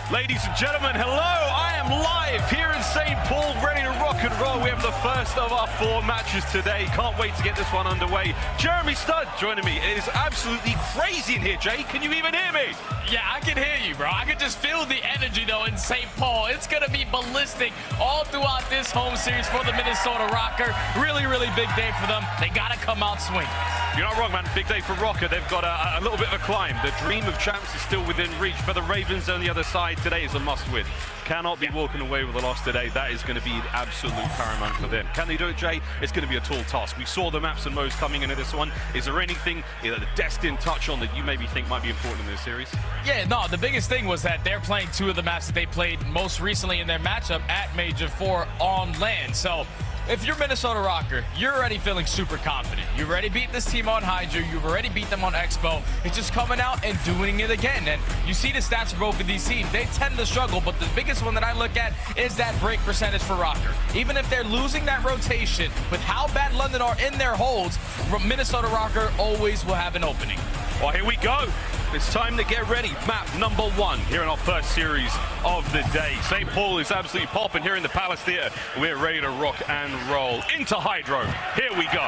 Ladies and gentlemen, hello! I am live here in St. Paul, ready to rock and roll. We have the first of our 4 matches today. Can't wait to get this one underway. Jeremy Stud joining me. It is absolutely crazy in here, Jay. Can you even hear me? Yeah, I can hear you, bro. I can just feel the energy, though, in St. Paul. It's going to be ballistic all throughout this home series for the Minnesota Røkkr. Really, really big day for them. They got to come out swinging. You're not wrong, man. Big day for Røkkr. They've got a little bit of a climb. The dream of champs is still within reach. For the Ravens on the other side, today is a must-win. Cannot be walking away with a loss today. That is going to be absolute paramount for them. Can they do it, Jay? It's going to be a tall task. We saw the maps and modes coming into this one. Is there anything the destined touch on that you maybe think might be important in this series? Yeah, no, the biggest thing was that they're playing 2 of the maps that they played most recently in their matchup at Major 4 on land. So if you're Minnesota Røkkr, you're already feeling super confident. You've already beat this team on HyDra. You've already beat them on Expo. It's just coming out and doing it again. And you see the stats for both of these teams. They tend to struggle, but the biggest one that I look at is that break percentage for Røkkr. Even if they're losing that rotation, with how bad London are in their holds, Minnesota Røkkr always will have an opening. Well, here we go. It's time to get ready. Map number 1 here in our first series of the day. St. Paul is absolutely popping here in the Palace Theater. We're ready to rock and roll into HyDra. Here we go.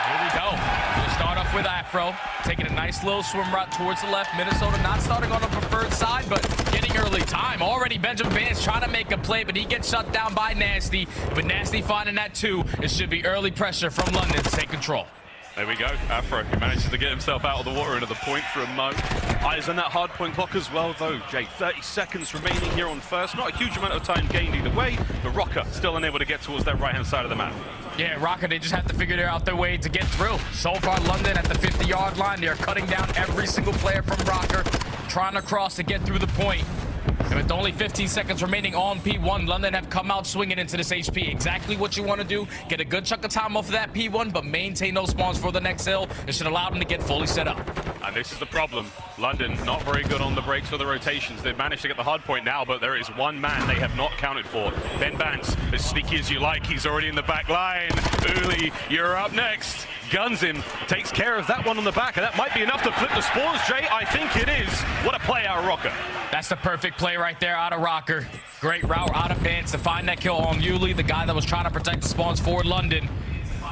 Here we go. We'll start off with Afro, taking a nice little swim route towards the left. Minnesota not starting on the preferred side, but getting early time. Already Benjamin Bance trying to make a play, but he gets shut down by Nasty. With Nasty finding that 2, it should be early pressure from London to take control. There we go. Afro, he manages to get himself out of the water into the point for a mo. Eyes on that hard point clock as well, though. Jay, 30 seconds remaining here on first. Not a huge amount of time gained either way, but Røkkr still unable to get towards that right-hand side of the map. Yeah, Røkkr, they just have to figure out their way to get through. So far, London at the 50-yard line. They are cutting down every single player from Røkkr, trying to cross to get through the point. And with only 15 seconds remaining on P1, London have come out swinging into this HP. Exactly what you want to do. Get a good chunk of time off of that P1, but maintain those spawns for the next hill. It should allow them to get fully set up. And this is the problem. London not very good on the breaks or the rotations. They've managed to get the hard point now, but there is one man they have not counted for. Ben Bance, as sneaky as you like, he's already in the back line. Uli, you're up next. Guns him, takes care of that one on the back, and that might be enough to flip the spawns, Jay. I think it is. What a play out of Røkkr. That's the perfect play right there out of Røkkr. Great route out of Bance to find that kill on Uli, the guy that was trying to protect the spawns for London.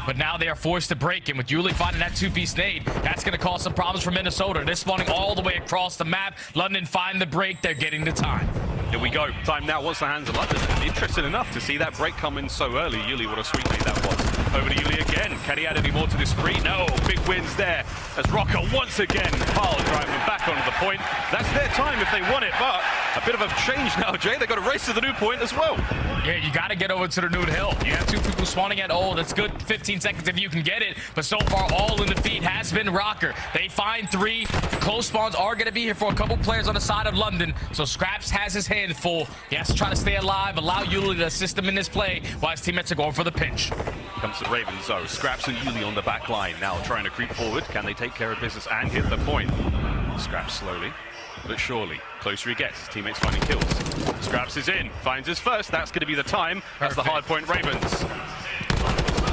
But now they are forced to break him with Uli finding that 2-piece nade. That's going to cause some problems for Minnesota. They're spawning all the way across the map. London find the break. They're getting the time. Here we go. Time now once the hands of London. Interesting enough to see that break come in so early. Uli, what a sweet nade that was. Over to Uli again. Can he add any more to this spree? No. Big wins there as Røkkr once again pile driving back onto the point. That's their time if they want it, but a bit of a change now, Jay. They've got to race to the new point as well. Yeah, you got to get over to the new hill. You have 2 people spawning at ult. That's good 15 seconds if you can get it. But so far, all in the feed has been Røkkr. They find 3. Close spawns are going to be here for a couple players on the side of London. So Scrapz has his hand full. He has to try to stay alive, allow Uli to assist him in this play while his teammates are going for the pinch. Comes the Ravens, though. Scrapz and Uli on the back line. Now trying to creep forward. Can they take care of business and hit the point? Scrapz slowly, but surely. Closer he gets. His teammates finding kills. Scrapz is in. Finds his first. That's going to be the time. That's the hard point Ravens.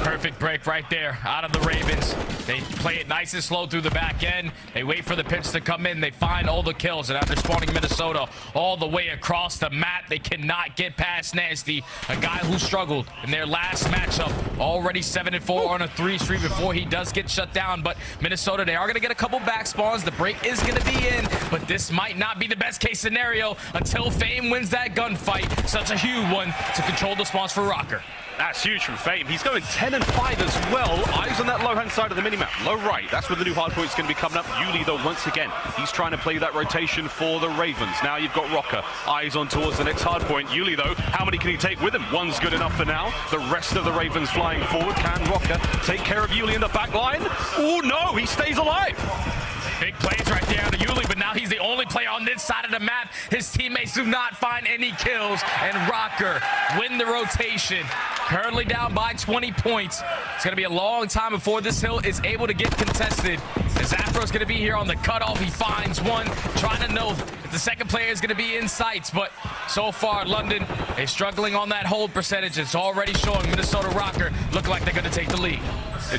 Perfect break right there out of the Ravens. They play it nice and slow through the back end. They wait for the pitch to come in. They find all the kills, and after spawning Minnesota all the way across the map, they cannot get past Nasty, a guy who struggled in their last matchup. Already 7-4 on a 3 streak before he does get shut down. But Minnesota, they are going to get a couple back spawns. The break is going to be in, but this might not be the best case scenario until Fame wins that gunfight. Such a huge one to control the spawns for Røkkr. That's huge from Fame. He's going 10-5 as well. Eyes on that low-hand side of the minimap. Low right. That's where the new hard point's going to be coming up. Uli, though, once again, he's trying to play that rotation for the Ravens. Now you've got Røkkr. Eyes on towards the next hard point. Uli, though, how many can he take with him? One's good enough for now. The rest of the Ravens flying forward. Can Røkkr take care of Uli in the back line? Oh, no, he stays alive. Big plays right there out of Uli, but now he's the only player on this side of the map. His teammates do not find any kills, and Røkkr win the rotation. Currently down by 20 points. It's going to be a long time before this hill is able to get contested. As Afro's going to be here on the cutoff, he finds one, trying to know if the second player is going to be in sights. But so far, London is struggling on that hold percentage. It's already showing Minnesota Røkkr look like they're going to take the lead.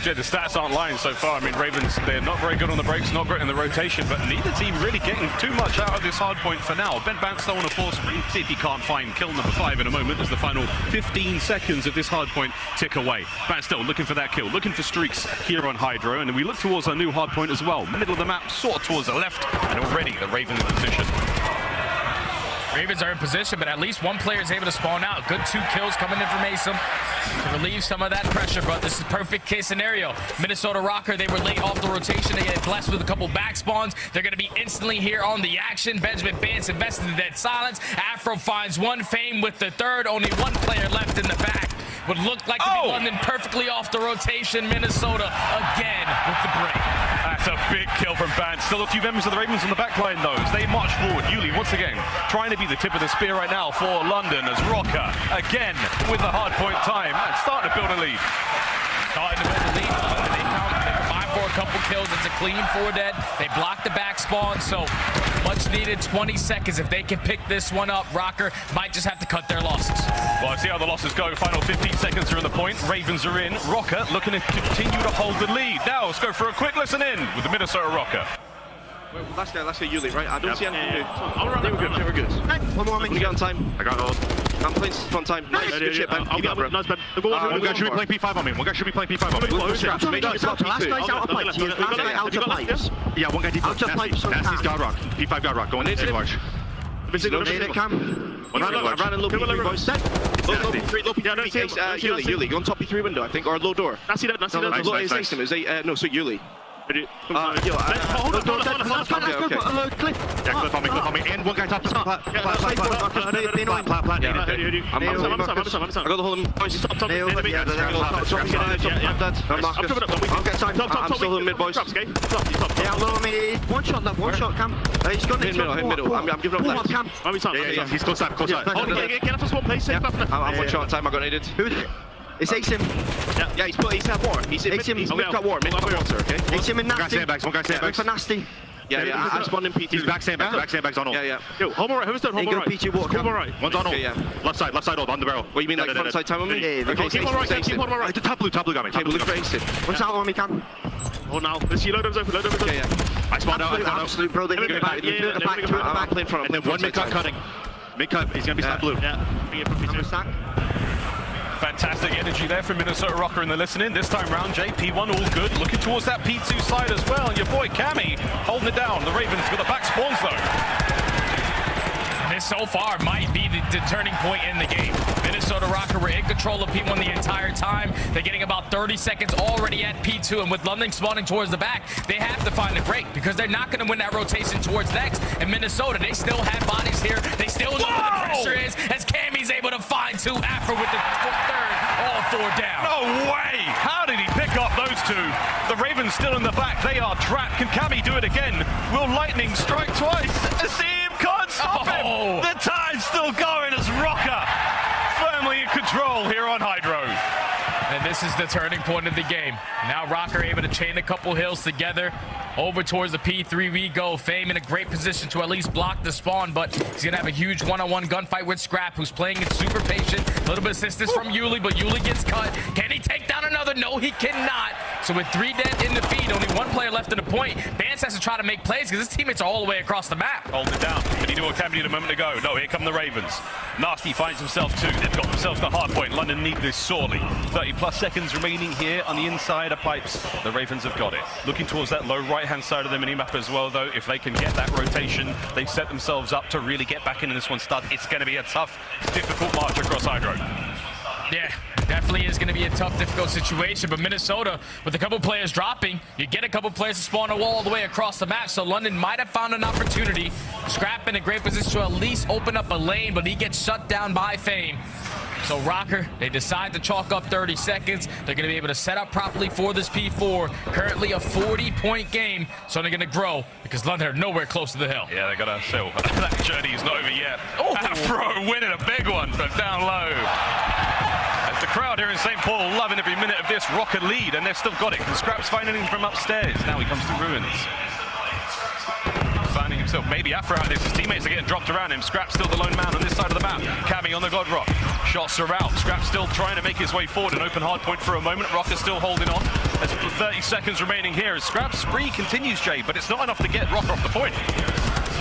Jed, the stats aren't lying so far. I mean, Ravens, they're not very good on the breaks, not great in the rotation, but neither team really getting too much out of this hard point for now. Bance still on a force, see if he can't find kill number 5 in a moment as the final 15 seconds of this hard point tick away. Bance still looking for that kill, looking for streaks here on HyDra, and we look towards our new hard point as well. Middle of the map, sort of towards the left, and already the Ravens in position. Ravens are in position, but at least one player is able to spawn out. Good 2 kills coming in from aBeZy to relieve some of that pressure, but this is perfect case scenario. Minnesota Røkkr, they were late off the rotation. They get blessed with a couple back spawns. They're going to be instantly here on the action. Benjamin Bance invested in dead silence. Afro finds one, Fame with the third. Only one player left in the back. Would look like to be London perfectly off the rotation. Minnesota again with the break. That's a big kill from Bance. Still a few members of the Ravens on the back line, though, as they march forward. Yuli, once again, trying to be the tip of the spear right now for London, as Røkkr, again, with the hard point time, and starting to build a lead. Starting to build a lead. They combine for a couple kills. It's a clean 4 dead. They block the back spawn, so much needed 20 seconds. If they can pick this one up, Røkkr might just have to cut their losses. Well, I see how the losses go. Final 15 seconds are in the point. Ravens are in. Røkkr looking to continue to hold the lead. Now, let's go for a quick listen in with the Minnesota Røkkr. Well, let's go Yuli, right? I don't see anything new. I'll run. We're good. One more, We get on time. I got hold. I'm playing fun time. Nice, good shit, Ben. Keep up, bro. Nice, Ben. One guy should be playing P5 on me. One guy should be playing P5 on me. Scrapz, make sure it's not Last P2. guy's out of pipes. Last guy out of pipes. Yeah, one guy deep. Out of pipes. Nasty's got rock. P5 got rock. Going in large. Made it, Cam. I ran in low P3, boys. Low P3, Yuli, go on top P3 window, I think, or low door. Nasty that. No, so Yuli. Hold Okay. Yeah, clip on me. And one guy top. I got the whole I'm still in mid, boys. Yeah, low mid. One shot, Cam. He's gone in middle. I'm giving up left. Cam. Yeah, he's close up. Get up a small place. I'm 1 shot time, I got naded. Who is it? It's aBeZy. Yeah, he's had war. He's mid-cut war, mid-cut water, okay? aBeZy and Nasty. One guy sandbags. For Nasty. Yeah, I spawned in P2. He's back sandbags on all. Yeah. Yo, home right. Who's done home right? P2 water. Home right. One's on all. Yeah. Left side on the barrel. What, you mean like front side time on me? Yeah. Okay, Keep on right. Top blue got me. Okay, blue face it. What's out on me, Cam? Oh, now. Let's see, load them open. Okay, yeah. I spawned out. Absolute, bro. They get back. I'm playing front. And then one mid-cut cutting. Mid-cut, he's going to be slapped blue. Yeah. Fantastic energy there from Minnesota Røkkr in the listening. This time round, JP1 all good. Looking towards that P2 side as well. And your boy Cammy holding it down. The Ravens with the back spawns though. This so far might be the turning point in the game. Minnesota Røkkr were in control of P1 the entire time. They're getting about 30 seconds already at P2, and with London spawning towards the back, they have to find a break because they're not going to win that rotation towards next. And Minnesota, they still have bodies here. They still know where the pressure is, as Cammy's able to find 2. Afro with the third, all 4 down. No way! How did he pick up those 2? The Ravens still in the back. They are trapped. Can Cammy do it again? Will Lightning strike twice? Simp can't stop him! The tide's still going as Røkkr firmly in control here on HyDra. And this is the turning point of the game. Now Røkkr able to chain a couple hills together. Over towards the P3 we go. Fame in a great position to at least block the spawn, but he's gonna have a huge one-on-one gunfight with Scrapz, who's playing it super patient. A little bit of assistance from Yuli, but Yuli gets cut. Can he take down another? No, he cannot. So with 3 dead in the feed, only 1 player left in the point, Bance has to try to make plays because his teammates are all the way across the map. Hold it down. Did he do what Cammy did a moment ago? No, here come the Ravens. Nasty finds himself 2. They've got themselves the hard point. London need this sorely. 30+ seconds remaining here on the insider pipes. The Ravens have got it. Looking towards that low right-hand side of the minimap as well, though. If they can get that rotation, they set themselves up to really get back into this one stud. It's going to be a tough, difficult march across HyDra. Yeah, definitely is going to be a tough, difficult situation, but Minnesota, with a couple players dropping, you get a couple players to spawn a wall all the way across the map, so London might have found an opportunity. Scrapz in a great position to at least open up a lane, but he gets shut down by Fame. So Røkkr, they decide to chalk up 30 seconds. They're going to be able to set up properly for this P4. Currently a 40-point game, so they're going to grow because London are nowhere close to the hill. Yeah, they got to still. That journey is not over yet. Oh, Afro winning a big one from down low. As the crowd here in St. Paul loving every minute of this Røkkr lead, and they've still got it. And Scrapz finding him from upstairs. Now he comes to ruins. Finding himself So maybe Afro out of this. His teammates are getting dropped around him. Scrapz still the lone man on this side of the map. Cammy on the God Rock. Shots are out. Scrapz still trying to make his way forward. An open hard point for a moment. Røkkr still holding on. There's 30 seconds remaining here as Scrapz spree continues, Jay, but it's not enough to get Røkkr off the point.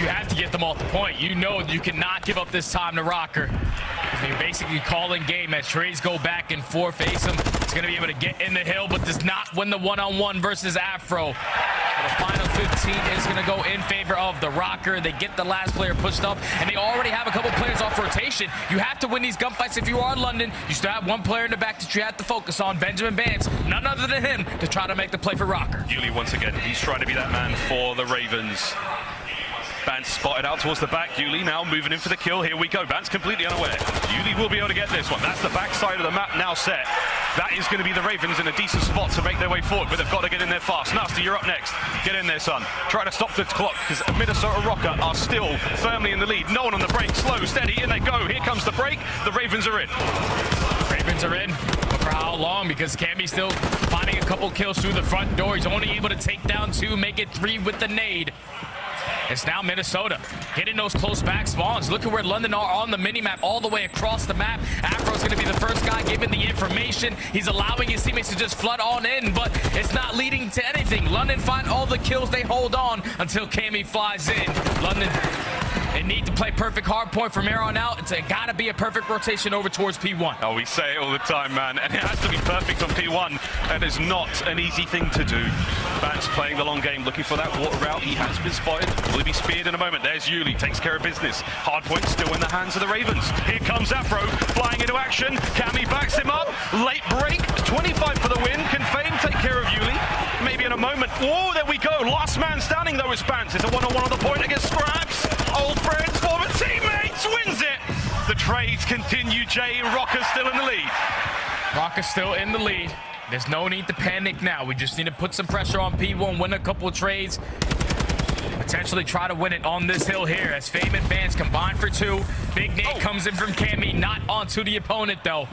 You have to get them off the point. You know you cannot give up this time to Røkkr. You're basically calling game as trades go back and forth. Face him. It's going to be able to get in the hill, but does not win the one-on-one versus Afro. So the final 15 is going to go in favor of the Røkkr. They get the last player pushed up, and they already have a couple players off rotation. You have to win these gunfights if you are London. You still have one player in the back that you have to focus on, Benjamin Bance, none other than him, to try to make the play for Røkkr. Yuli once again, he's trying to be that man for the Ravens. Bance spotted out towards the back. Yuli now moving in for the kill. Here we go. Bance completely unaware. Yuli will be able to get this one. That's the back side of the map now set. That is going to be the Ravens in a decent spot to make their way forward, but they've got to get in there fast. Nasty, you're up next. Get in there, son. Try to stop the clock, because Minnesota Røkkr are still firmly in the lead. No one on the break. Slow, steady, in they go. Here comes the break. The Ravens are in. Ravens are in, but for how long? Because Cammy's still finding a couple kills through the front door. He's only able to take down 2, make it 3 with the nade. It's now Minnesota getting those close back spawns. Look at where London are on the mini-map, all the way across the map. Afro's going to be the first guy given the information. He's allowing his teammates to just flood on in, but it's not leading to anything. London find all the kills. They hold on until Cammy flies in. London, they need to play perfect hard point from here on out. It's got to be a perfect rotation over towards P1. Oh, we say it all the time, man, and it has to be perfect on P1. That is not an easy thing to do. Bance playing the long game, looking for that water route. He has been spotted. Will he be speared in a moment? There's Yuli, takes care of business. Hard point still in the hands of the Ravens. Here comes Afro, flying into action. Cammy backs him up. Late break, 25 for the win. Can FaZe take care of Yuli? Maybe in a moment. Oh, there we go. Last man standing, though, is Bance. It's a one-on-one on the point against Scrapz. Old friends, former teammates, wins it. The trades continue, Jay. Røkkr still in the lead. Røkkr still in the lead. There's no need to panic now. We just need to put some pressure on P1, win a couple of trades, potentially try to win it on this hill here as Fame and Bance combine for 2. Big nade comes in from Cammy, not onto the opponent, though.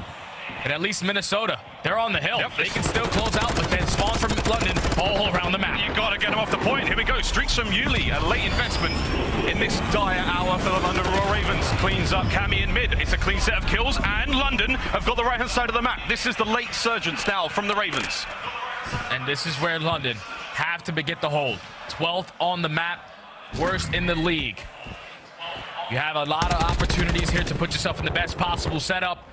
And at least Minnesota, they're on the hill. Yep. They can still close out, but then spawn from London all around the map. You got to get him off the point. Here we go. Streaks from Yuli. A late investment in this dire hour for the London Royal Ravens. Cleans up Cammy in mid. It's a clean set of kills, and London have got the right-hand side of the map. This is the late surgence now from the Ravens. And this is where London have to get the hold. 12th on the map, worst in the league. You have a lot of opportunities here to put yourself in the best possible setup.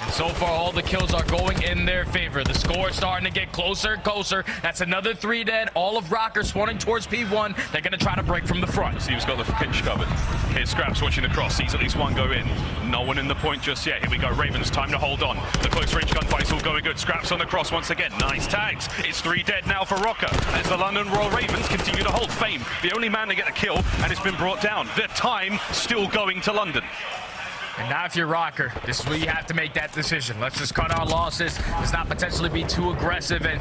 And so far, all the kills are going in their favor. The score is starting to get closer and closer. That's another 3 dead. All of Røkkr spawning towards P1. They're going to try to break from the front. Thieves got the pinch covered. Here's Scrapz watching the cross. Sees at least one go in. No one in the point just yet. Here we go. Ravens, time to hold on. The close range gunfight's all going good. Scrapz on the cross once again. Nice tags. It's 3 dead now for Røkkr as the London Royal Ravens continue to hold. Fame, the only man to get a kill, and it's been brought down. The time still going to London. And now if you're Røkkr, this is where you have to make that decision. Let's just cut our losses. Let's not potentially be too aggressive and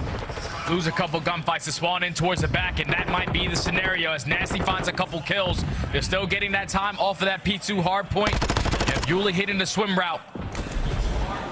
lose a couple gunfights to spawn in towards the back, and that might be the scenario as Nasty finds a couple kills. They're still getting that time off of that P2 hard point. You have Yuli hitting the swim route.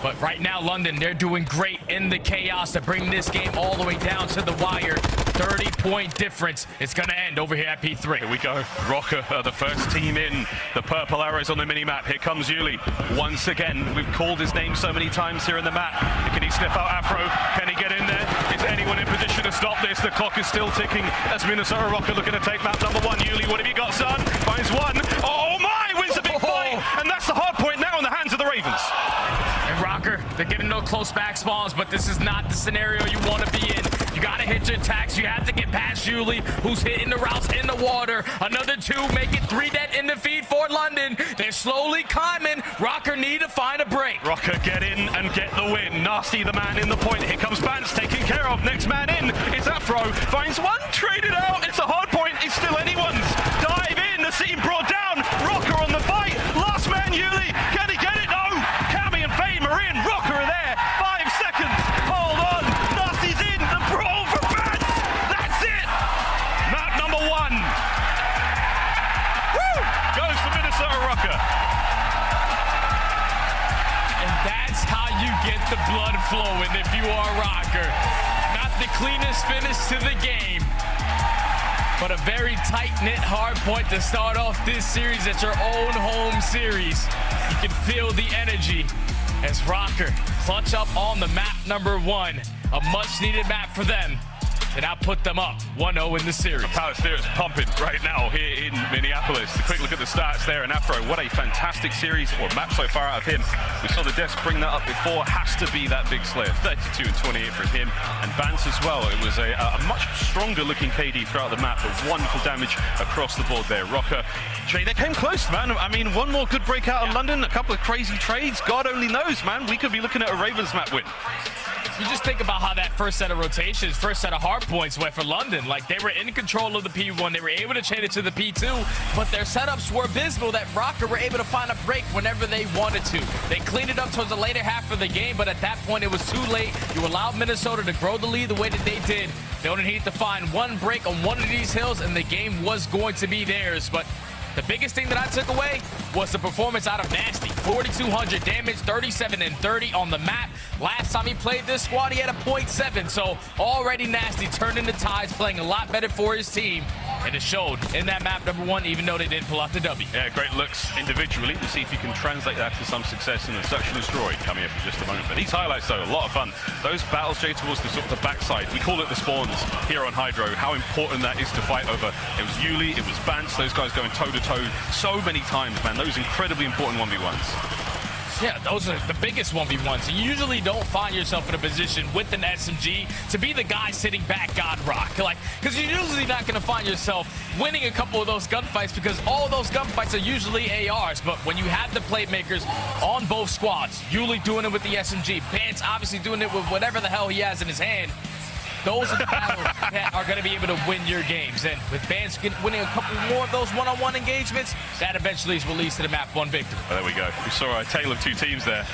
But right now, London, they're doing great in the chaos to bring this game all the way down to the wire. 30-point difference. It's going to end over here at P3. Here we go. Røkkr are the first team in. The purple arrows on the mini-map. Here comes Yuli. Once again, we've called his name so many times here in the map. Can he sniff out Afro? Can he get in there? Is anyone in position to stop this? The clock is still ticking as Minnesota Røkkr looking to take map number 1. Yuli, what have you got, son? Finds one. Oh my! Wins the big fight! And that's the hard point now in the hands of the Ravens. And Røkkr, they're getting no close back spawns, but this is not the scenario you want to be in. You got to hit your attacks. You have to get past Yuli, who's hitting the routes in the water. Another 2, make it 3 dead in the feed for London. They're slowly climbing. Røkkr need to find a break. Røkkr get in and get the win. Nasty the man in the point. Here comes Bance taken care of. Next man in. It's Afro. Finds one. Traded out. It's a hard point. It's still anyone's. Dive in. The scene brought down. Røkkr on the fight. Last man Yuli. Can he get it? No. Cammy and Fame are in. Røkkr are there. 5 seconds. Hold on. Nasty's in. The brawl for Bance. That's it. Map number 1. Woo! Goes for Minnesota Røkkr. And that's how you get the blood flowing if you are Røkkr. Not the cleanest finish to the game, but a very tight-knit hard point to start off this series at your own home series. You can feel the energy as Røkkr clutch up on the map number 1. A much-needed map for them. And now put them up 1-0 in the series. The power steer is pumping right now here in Minneapolis. A quick look at the stats there, and Afro, what a fantastic series or map so far out of him. We saw the desk bring that up before. Has to be that big Slayer. 32 and 28 from him, and Bance as well. It was a much stronger looking KD throughout the map, but wonderful damage across the board there. Røkkr, Jay, they came close, man. I mean, one more good breakout in London, a couple of crazy trades. God only knows, man. We could be looking at a Ravens map win. You just think about how that first set of rotations, first set of hard points went for London. Like, they were in control of the P1. They were able to chain it to the P2, but their setups were abysmal that Røkkr were able to find a break whenever they wanted to. They cleaned it up towards the later half of the game, but at that point, it was too late. You allowed Minnesota to grow the lead the way that they did. They only needed to find one break on one of these hills, and the game was going to be theirs. But the biggest thing that I took away was the performance out of Nasty. 4,200 damage, 37 and 30 on the map. Last time he played this squad, he had a .7. So already Nasty turned into tides, playing a lot better for his team. And it showed in that map number 1, even though they didn't pull out the W. Yeah, great looks individually. We'll see if you can translate that to some success in the Search and Destroy coming up in just a moment. But these highlights, though, a lot of fun. Those battles, Jay, towards the sort of the backside. We call it the spawns here on HyDra. How important that is to fight over. It was Yuli, it was Bance, those guys going toe-to-toe so many times, man. Those incredibly important 1v1s. Yeah, those are the biggest 1v1s. You usually don't find yourself in a position with an SMG to be the guy sitting back God Rock. Like, because you're usually not going to find yourself winning a couple of those gunfights because all those gunfights are usually ARs. But when you have the playmakers on both squads, Yuli doing it with the SMG, Bance obviously doing it with whatever the hell he has in his hand, those are the battles that are going to be able to win your games. And with Bance winning a couple more of those one-on-one engagements, that eventually is released to the map 1 victory. Well, there we go. We saw a tale of two teams there.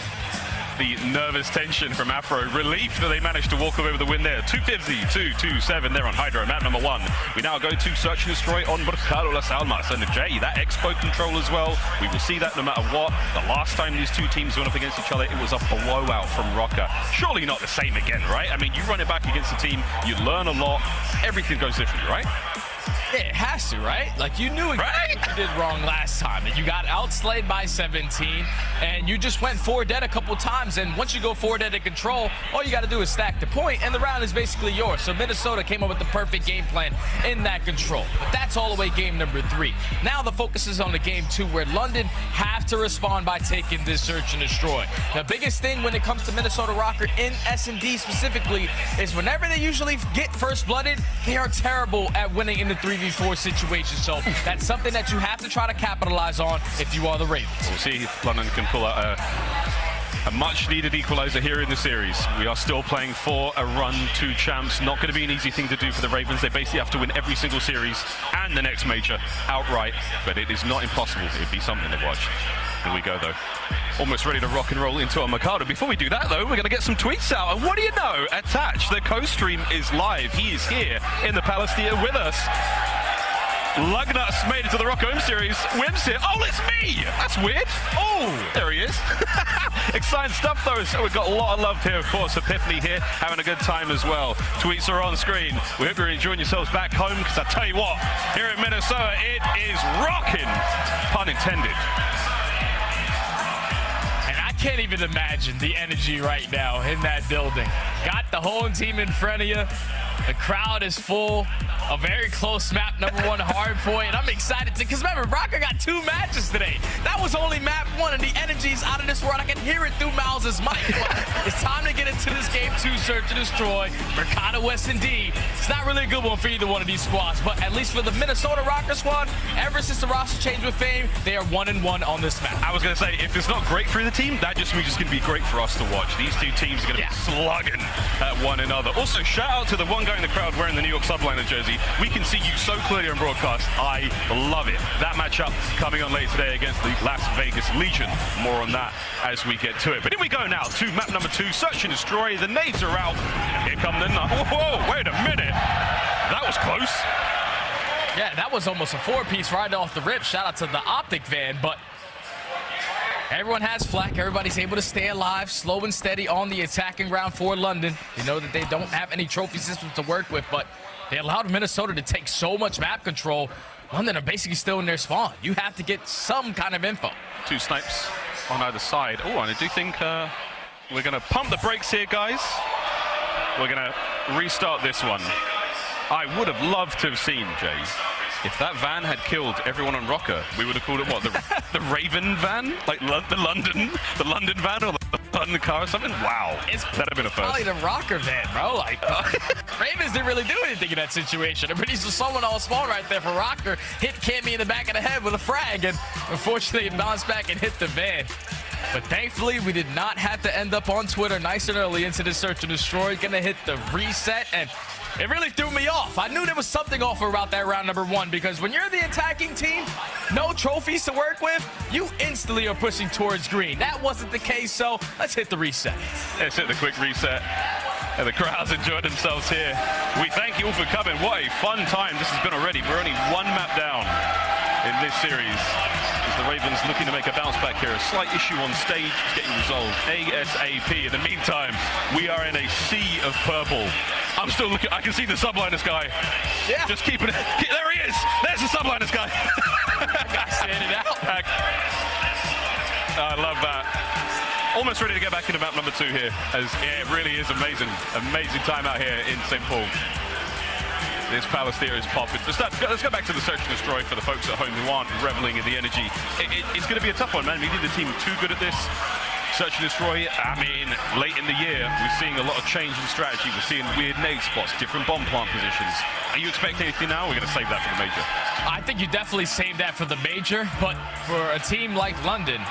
The nervous tension from Afro. Relief that they managed to walk away with the win there. 250, 227 there on HyDra, map number 1. We now go to Search and Destroy on Mercado Las Almas. And Jay, that Expo Control as well. We will see that no matter what. The last time these two teams went up against each other, it was a blowout from Røkkr. Surely not the same again, right? I mean, you run it back against the team, you learn a lot. Everything goes differently, right? Yeah, it has to, right? Like, you knew exactly what you did wrong last time, and you got outslayed by 17, and you just went 4 dead a couple times, and once you go 4 dead in control, all you got to do is stack the point, and the round is basically yours. So Minnesota came up with the perfect game plan in that control. But that's all the way game number 3. Now the focus is on the game 2, where London have to respond by taking this Search and Destroy. The biggest thing when it comes to Minnesota Røkkr in S&D specifically is whenever they usually get first blooded, they are terrible at winning in the 3v4 situation. So that's something that you have to try to capitalize on if you are the Ravens. We'll see if London can pull out a much-needed equalizer here in the series. We are still playing for a run to champs. Not going to be an easy thing to do for the Ravens. They basically have to win every single series and the next major outright, but it is not impossible. It'd be something to watch. Here we go, though. Almost ready to rock and roll into our Mercado. Before we do that, though, we're going to get some tweets out. And what do you know? Attach, the co-stream is live. He is here in the Palace Theatre with us. Lugnuts made it to the Rock Home Series. Wim's here. Oh, it's me! That's weird. Oh, there he is. Exciting stuff, though. So we've got a lot of love here, of course. Epiphany here, having a good time as well. Tweets are on screen. We hope you're enjoying yourselves back home, because I tell you what, here in Minnesota, it is rocking. Pun intended. Can't even imagine the energy right now in that building. Got the home team in front of you. The crowd is full. A very close map, number 1 hard point. I'm excited to, because remember, Røkkr got 2 matches today. That was only map 1, and the energy's out of this world. I can hear it through Miles' mic. It's time to get into this game 2, Search and Destroy. Mercado S&D. It's not really a good one for either one of these squads, but at least for the Minnesota Røkkr squad, ever since the roster change with Fame, they are 1-1 on this map. I was going to say, if it's not great for the team, that just means it's going to be great for us to watch. These two teams are going to be slugging at one another. Also, shout out to the one guy in the crowd wearing the New York Subliners jersey. We can see you so clearly on broadcast. I love it. That matchup coming on later today against the Las Vegas Legion. More on that as we get to it. But here we go now to map number 2, Search and Destroy. The nades are out. Here come the... Whoa, wait a minute. That was close. Yeah, that was almost a 4-piece right off the rip. Shout out to the OpTic van, but Everyone has flak. Everybody's able to stay alive, slow and steady on the attacking ground for London. They know that they don't have any trophy systems to work with, but they allowed Minnesota to take so much map control. London are basically still in their spawn. You have to get some kind of info. 2 snipes on either side. Oh, and I do think we're going to pump the brakes here, guys. We're going to restart this one. I would have loved to have seen, Jay, if that van had killed everyone on Røkkr, we would have called it what? The Raven van? Like the London van or the London car or something? Wow. That'd have been a first. Probably the Røkkr van, bro. Like, Ravens didn't really do anything in that situation. But he's just someone all small right there for Røkkr. Hit Cammy in the back of the head with a frag, and unfortunately it bounced back and hit the van. But thankfully, we did not have to end up on Twitter nice and early into the search and destroy. Gonna hit the reset, and it really threw me off. I knew there was something off about that round number 1, because when you're the attacking team, no trophies to work with, you instantly are pushing towards green. That wasn't the case, so let's hit the reset. Let's hit the quick reset. And the crowds enjoyed themselves here. We thank you all for coming. What a fun time this has been already. We're only 1 map down in this series. The Ravens looking to make a bounce back here. A slight issue on stage is getting resolved ASAP. In the meantime, we are in a sea of purple. I'm still looking. I can see the Subliners guy. Yeah. Just keeping it. There he is. There's the Subliners guy. Standing out. I love that. Almost ready to get back into map number 2 here. As yeah, it really is amazing. Amazing time out here in St. Paul. This Palace Theatre is popping. Let's go back to the search and destroy for the folks at home who aren't reveling in the energy. It's going to be a tough one, man. We need the team too good at this. Search and destroy, I mean, late in the year, we're seeing a lot of change in strategy. We're seeing weird nade spots, different bomb plant positions. Are you expecting anything now? We're going to save that for the major. I think you definitely save that for the major, but for a team like London,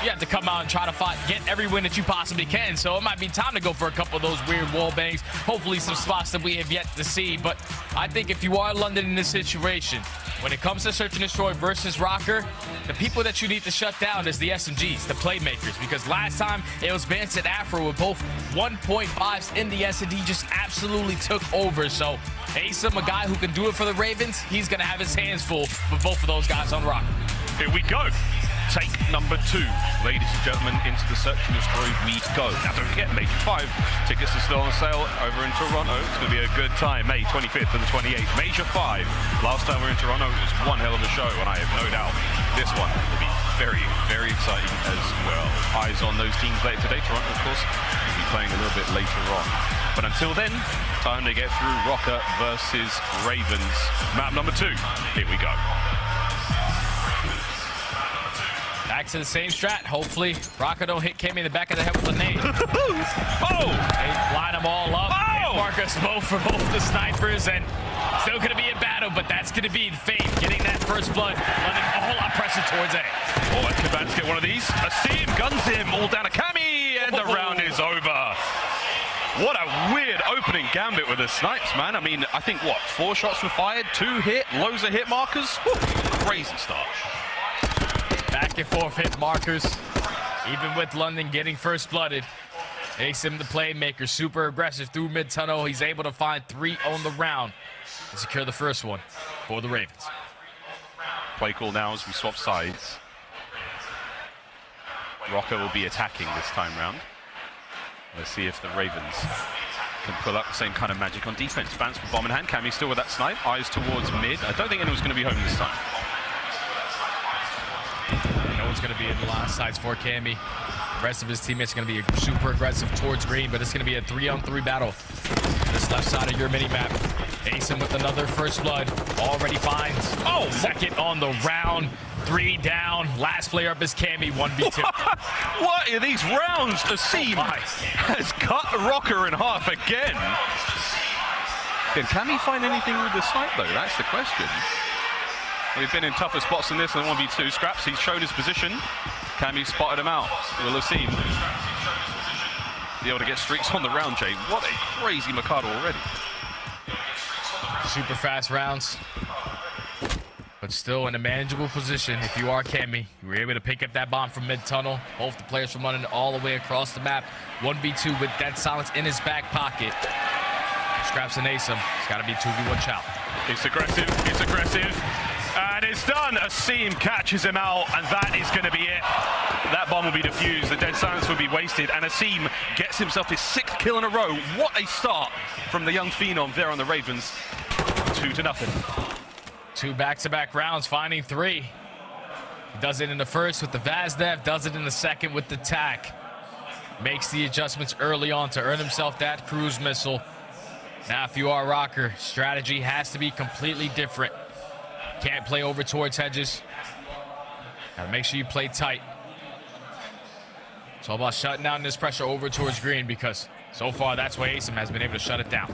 you have to come out and try to get every win that you possibly can. So it might be time to go for a couple of those weird wall bangs. Hopefully some spots that we have yet to see. But I think if you are London in this situation, when it comes to search and destroy versus Røkkr, the people that you need to shut down is the SMGs, the playmakers. Because last time it was Bance and Afro with both 1.5s in the S&D just absolutely took over. So aBeZy, a guy who can do it for the Ravens, he's going to have his hands full with both of those guys on Røkkr. Here we go. Take number 2, ladies and gentlemen, into the search and destroy we go. Now don't forget, Major 5 tickets are still on sale over in Toronto. It's going to be a good time, May 25th and the 28th. Major 5. Last time we were in Toronto, it was one hell of a show, and I have no doubt this one will be very, very exciting as well. Eyes on those teams later today. Toronto, of course, will be playing a little bit later on. But until then, time to get through Røkkr versus Ravens. Map number 2. Here we go. Back to the same strat. Hopefully, Røkkr don't hit Cammy in the back of the head with a nade. Oh! They line them all up. Oh! Marcus both for both the snipers, and still going to be a battle, but that's going to be FaZe getting that first blood, running a whole lot of pressure towards A. Oh, and can Bance get one of these? A Simp guns him all down to Cammy, and the round is over. What a weird opening gambit with the snipes, man. I mean, I think, what, 4 shots were fired, 2 hit, loads of hit markers? Woo, crazy start. Back and forth hit markers, even with London getting first blooded. aBeZy, the playmaker, super aggressive through mid-tunnel. He's able to find 3 on the round and secure the first one for the Ravens. Play call now as we swap sides. Røkkr will be attacking this time round. Let's see if the Ravens can pull up the same kind of magic on defense. Bance with bomb in hand. Cammy still with that snipe. Eyes towards mid. I don't think anyone's going to be home this time. No one's going to be in the line sides for Cammy. The rest of his teammates are going to be super aggressive towards green, but it's going to be a 3-on-3 battle. This left side of your mini-map. aBeZy with another first blood. Already finds second on the round. 3 down. Last player up is Cammy, 1v2. What are these rounds? The seam has cut Røkkr in half again. Can Cammy find anything with the snipe, though? That's the question. We've been in tougher spots than this in 1v2. Scrapz, he's shown his position. Cammy spotted him out. We'll have seen. Be able to get streaks on the round, Jay. What a crazy Mercado already. Super fast rounds, but still in a manageable position. If you are Cammy, you were able to pick up that bomb from mid-tunnel. Both the players from running all the way across the map. 1v2 with that silence in his back pocket. Scrapz and aBeZy. It's got to be 2v1 chow. It's aggressive. It's aggressive. And it's done. aBeZy catches him out, and that is going to be it. That bomb will be defused. The dead silence will be wasted, and aBeZy gets himself his 6th kill in a row. What a start from the young phenom there on the Ravens. 2-0. 2 back-to-back rounds, finding 3. He does it in the first with the VazDev, does it in the second with the TAC. Makes the adjustments early on to earn himself that cruise missile. Now, if you are Røkkr, strategy has to be completely different. Can't play over towards hedges. Gotta make sure you play tight. It's all about shutting down this pressure over towards green, because so far that's where aBeZy has been able to shut it down.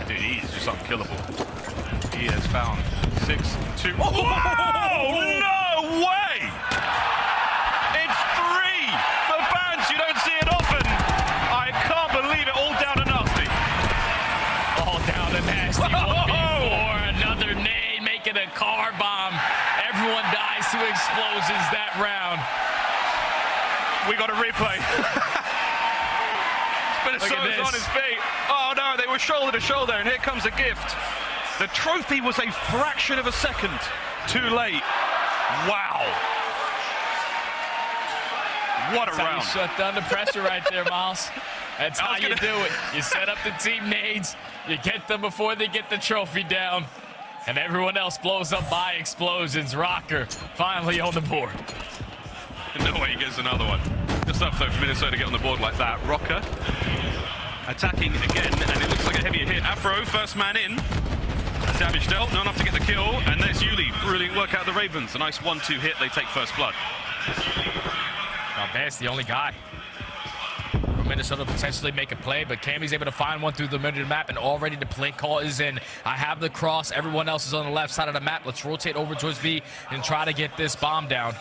Dude, he is just unkillable. He has found 6-2. Oh, no way! It's 3 for Bance. You don't see it often. I can't believe it. All down to nasty. All down to nasty. 1v4. Another nade making a car bomb. Everyone dies to explosions that round. We got a replay. Minnesota's on his feet. Oh no, they were shoulder to shoulder, and here comes a gift. The trophy was a fraction of a second too late. Wow. What a round. You shut down the pressure right there, Miles. That's how you do it. You set up the team nades, you get them before they get the trophy down, and everyone else blows up by explosions. Røkkr finally on the board. No way he gets another one. Good stuff though for Minnesota to get on the board like that. Røkkr attacking again, and it looks like a heavier hit. Afro, first man in. Damage dealt, not enough to get the kill, and there's Yuli. Brilliant work out of the Ravens. A nice 1-2 hit, they take first blood. Now, Bance, the only guy. For Minnesota potentially make a play, but Cammy's able to find one through the middle of the map, and already the play call is in. I have the cross, everyone else is on the left side of the map. Let's rotate over towards B and try to get this bomb down.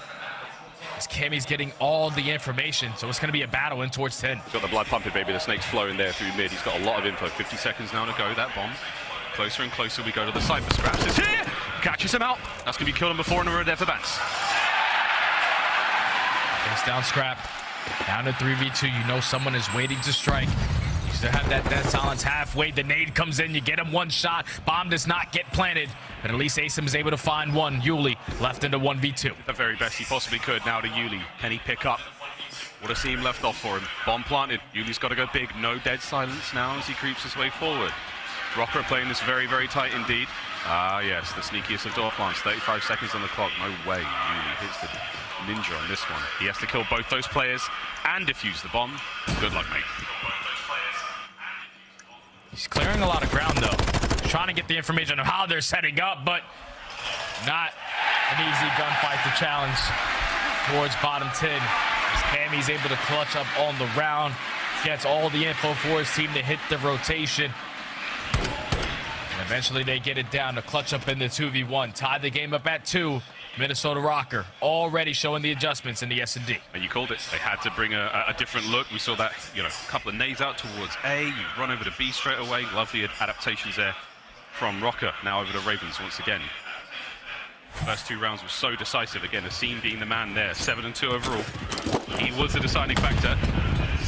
As Cammy's getting all the information, so it's going to be a battle in towards 10. He's got the blood pumping, baby. The snake's flowing there through mid. He's got a lot of info. 50 seconds now to go, that bomb. Closer and closer we go to the side for Scrapz. Is here! Catches him out. That's going to be killed number 4 in a row there for Bance. Takes down Scrap. Down to 3v2. You know someone is waiting to strike. You still have that silence halfway. The nade comes in. You get him one shot. Bomb does not get planted. But at least aBeZy is able to find one. Yuli left into 1v2. The very best he possibly could now to Yuli. Can he pick up what aBeZy left off for him? Bomb planted. Yuli's got to go big. No dead silence now as he creeps his way forward. Røkkr playing this very, very tight indeed. Ah, yes, the sneakiest of door plants. 35 seconds on the clock. No way. Yuli hits the ninja on this one. He has to kill both those players and defuse the bomb. Good luck, mate. He's clearing a lot of ground, though. He's trying to get the information on how they're setting up, but not an easy gunfight to challenge towards bottom 10. As Cammy's able to clutch up on the round, gets all the info for his team to hit the rotation. And eventually they get it down to clutch up in the 2v1. Tie the game up at 2. Minnesota Røkkr already showing the adjustments in the S&D. And you called it. They had to bring a different look. We saw that, you know, a couple of nades out towards A. You run over to B straight away. Lovely adaptations there from Røkkr. Now over to Ravens once again. First 2 rounds were so decisive. Again, aBeZy being the man there. 7-2 overall. He was the deciding factor.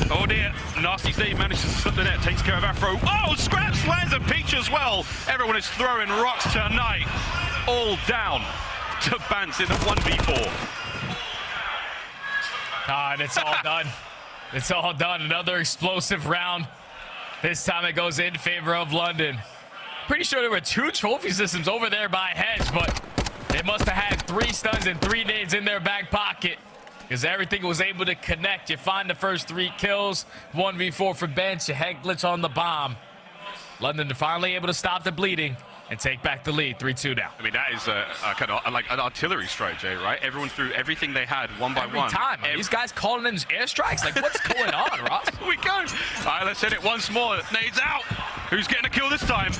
Oh dear, nasty Steve manages to slip the net, takes care of Afro. Oh, Scrapz lands a peach as well. Everyone is throwing rocks tonight. All down to Bance in the 1v4. And it's all done. It's all done. Another explosive round. This time it goes in favor of London. Pretty sure there were 2 trophy systems over there by hedge, but they must have had 3 stuns and 3 nades in their back pocket, because everything was able to connect. You find the first 3 kills, 1v4 for Bance. You head glitch on the bomb. London finally able to stop the bleeding and take back the lead, 3-2 now. I mean, that is a kind of like an artillery strike, Jay, right? Everyone threw everything they had one by Every one. time. These guys calling in airstrikes. Like, what's going on, Ross? Here we go. All right, let's hit it once more. Nades out. Who's getting a kill this time?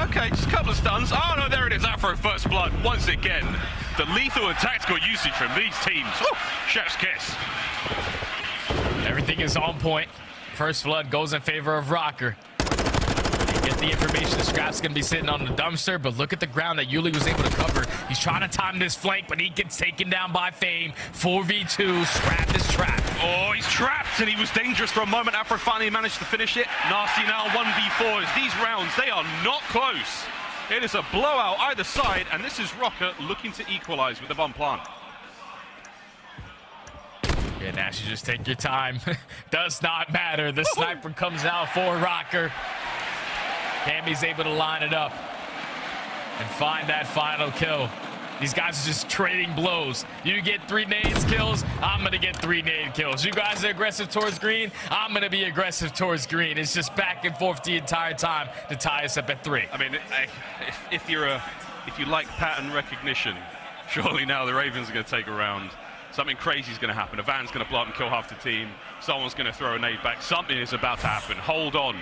Okay, just a couple of stuns. Oh, no, there it is. Afro first blood once again. The lethal and tactical usage from these teams. Woo! Chef's kiss. Everything is on point. First blood goes in favor of Røkkr. Get the information. The Scrap's going to be sitting on the dumpster, but look at the ground that Yuli was able to cover. He's trying to time this flank, but he gets taken down by Fame. 4v2. Scrap is trapped. Oh, he's trapped, and he was dangerous for a moment. Afro finally managed to finish it. Nasty now, 1v4s. These rounds, they are not close. It is a blowout either side, and this is Røkkr looking to equalize with the bomb plant. Yeah, Dashy, just take your time. Does not matter. The sniper comes out for Røkkr. Cammy's able to line it up and find that final kill. These guys are just trading blows. You get 3 nades kills, I'm going to get 3 nade kills. You guys are aggressive towards green, I'm going to be aggressive towards green. It's just back and forth the entire time to tie us up at 3. I mean, if you like pattern recognition, surely now the Ravens are going to take a round. Something crazy is going to happen. A van's going to blow up and kill half the team. Someone's going to throw a nade back. Something is about to happen. Hold on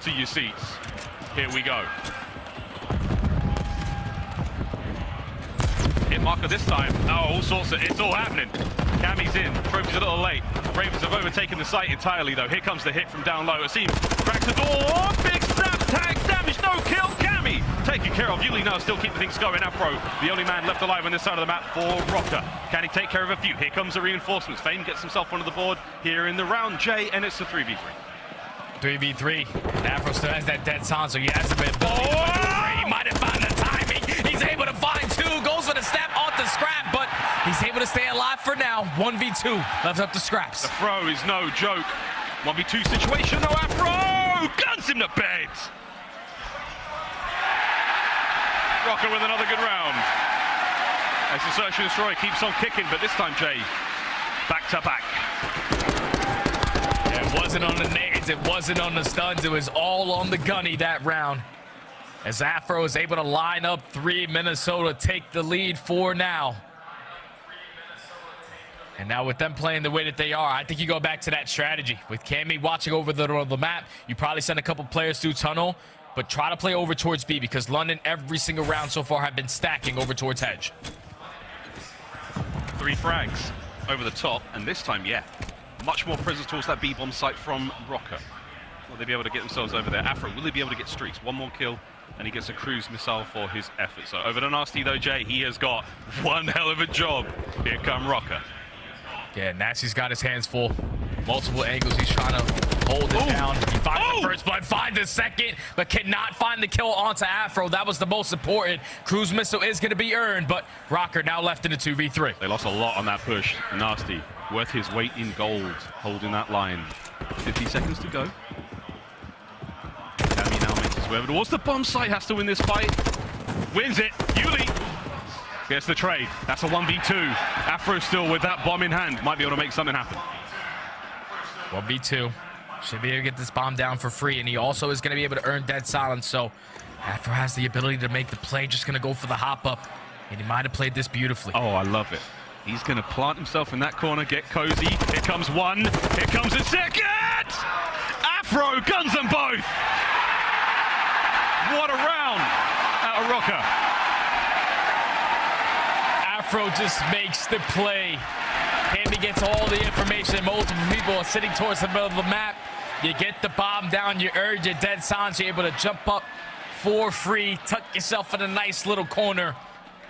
to your seats. Here we go. Hit marker this time. Oh, all sorts of, it's all happening. Cammy's in. Trophy's a little late. Ravens have overtaken the site entirely, though. Here comes the hit from down low. Asim cracks the door. Big snap, tag, damage, no kill. Cammy taken care of. Yulee now still keeping things going. Afro, the only man left alive on this side of the map for Røkkr. Can he take care of a few? Here comes the reinforcements. FaZe gets himself onto the board here in the round J, and it's a 3v3. 3v3. Afro still has that dead silence, so he hasn't been. He might have found the timing. He's able to find 2. Goes for the snap off the Scrap, but he's able to stay alive for now. 1v2 left up to Scrapz. The throw is no joke. 1v2 situation. No, Afro guns him to bed. Røkkr with another good round. As the search and destroy keeps on kicking, but this time Jay back to back. It wasn't on the nades, it wasn't on the stuns, it was all on the gunny that round. As Afro is able to line up 3, Minnesota take the lead for now. And now with them playing the way that they are, I think you go back to that strategy. With Cammy watching over the map, you probably send a couple players through tunnel, but try to play over towards B, because London every single round so far have been stacking over towards Hedge. 3 frags over the top, and this time, yeah, much more presence towards that B-bomb site from Røkkr. Will they be able to get themselves over there? Afro, will they be able to get streaks? 1 more kill, and he gets a cruise missile for his effort. So over to Nasty though, Jay, he has got one hell of a job. Here come Røkkr. Yeah, Nasty's got his hands full. Multiple angles, he's trying to hold it down. He finds the first blood, finds the second, but cannot find the kill onto Afro. That was the most important. Cruise missile is going to be earned, but Røkkr now left in a 2v3. They lost a lot on that push. Nasty, worth his weight in gold, holding that line. 50 seconds to go. Cammy now makes his way over towards the bomb site, has to win this fight. Wins it, Yulee gets the trade. That's a 1v2. Afro still with that bomb in hand. Might be able to make something happen. 1v2. Should be able to get this bomb down for free, and he also is going to be able to earn dead silence, so Afro has the ability to make the play. Just going to go for the hop up, and he might have played this beautifully. Oh, I love it. He's going to plant himself in that corner, get cozy. Here comes 1, here comes a second! Afro guns them both! What a round out of Røkkr. Afro just makes the play. Cammy gets all the information. Multiple people are sitting towards the middle of the map. You get the bomb down, you earn your dead silence. You're able to jump up for free, tuck yourself in a nice little corner,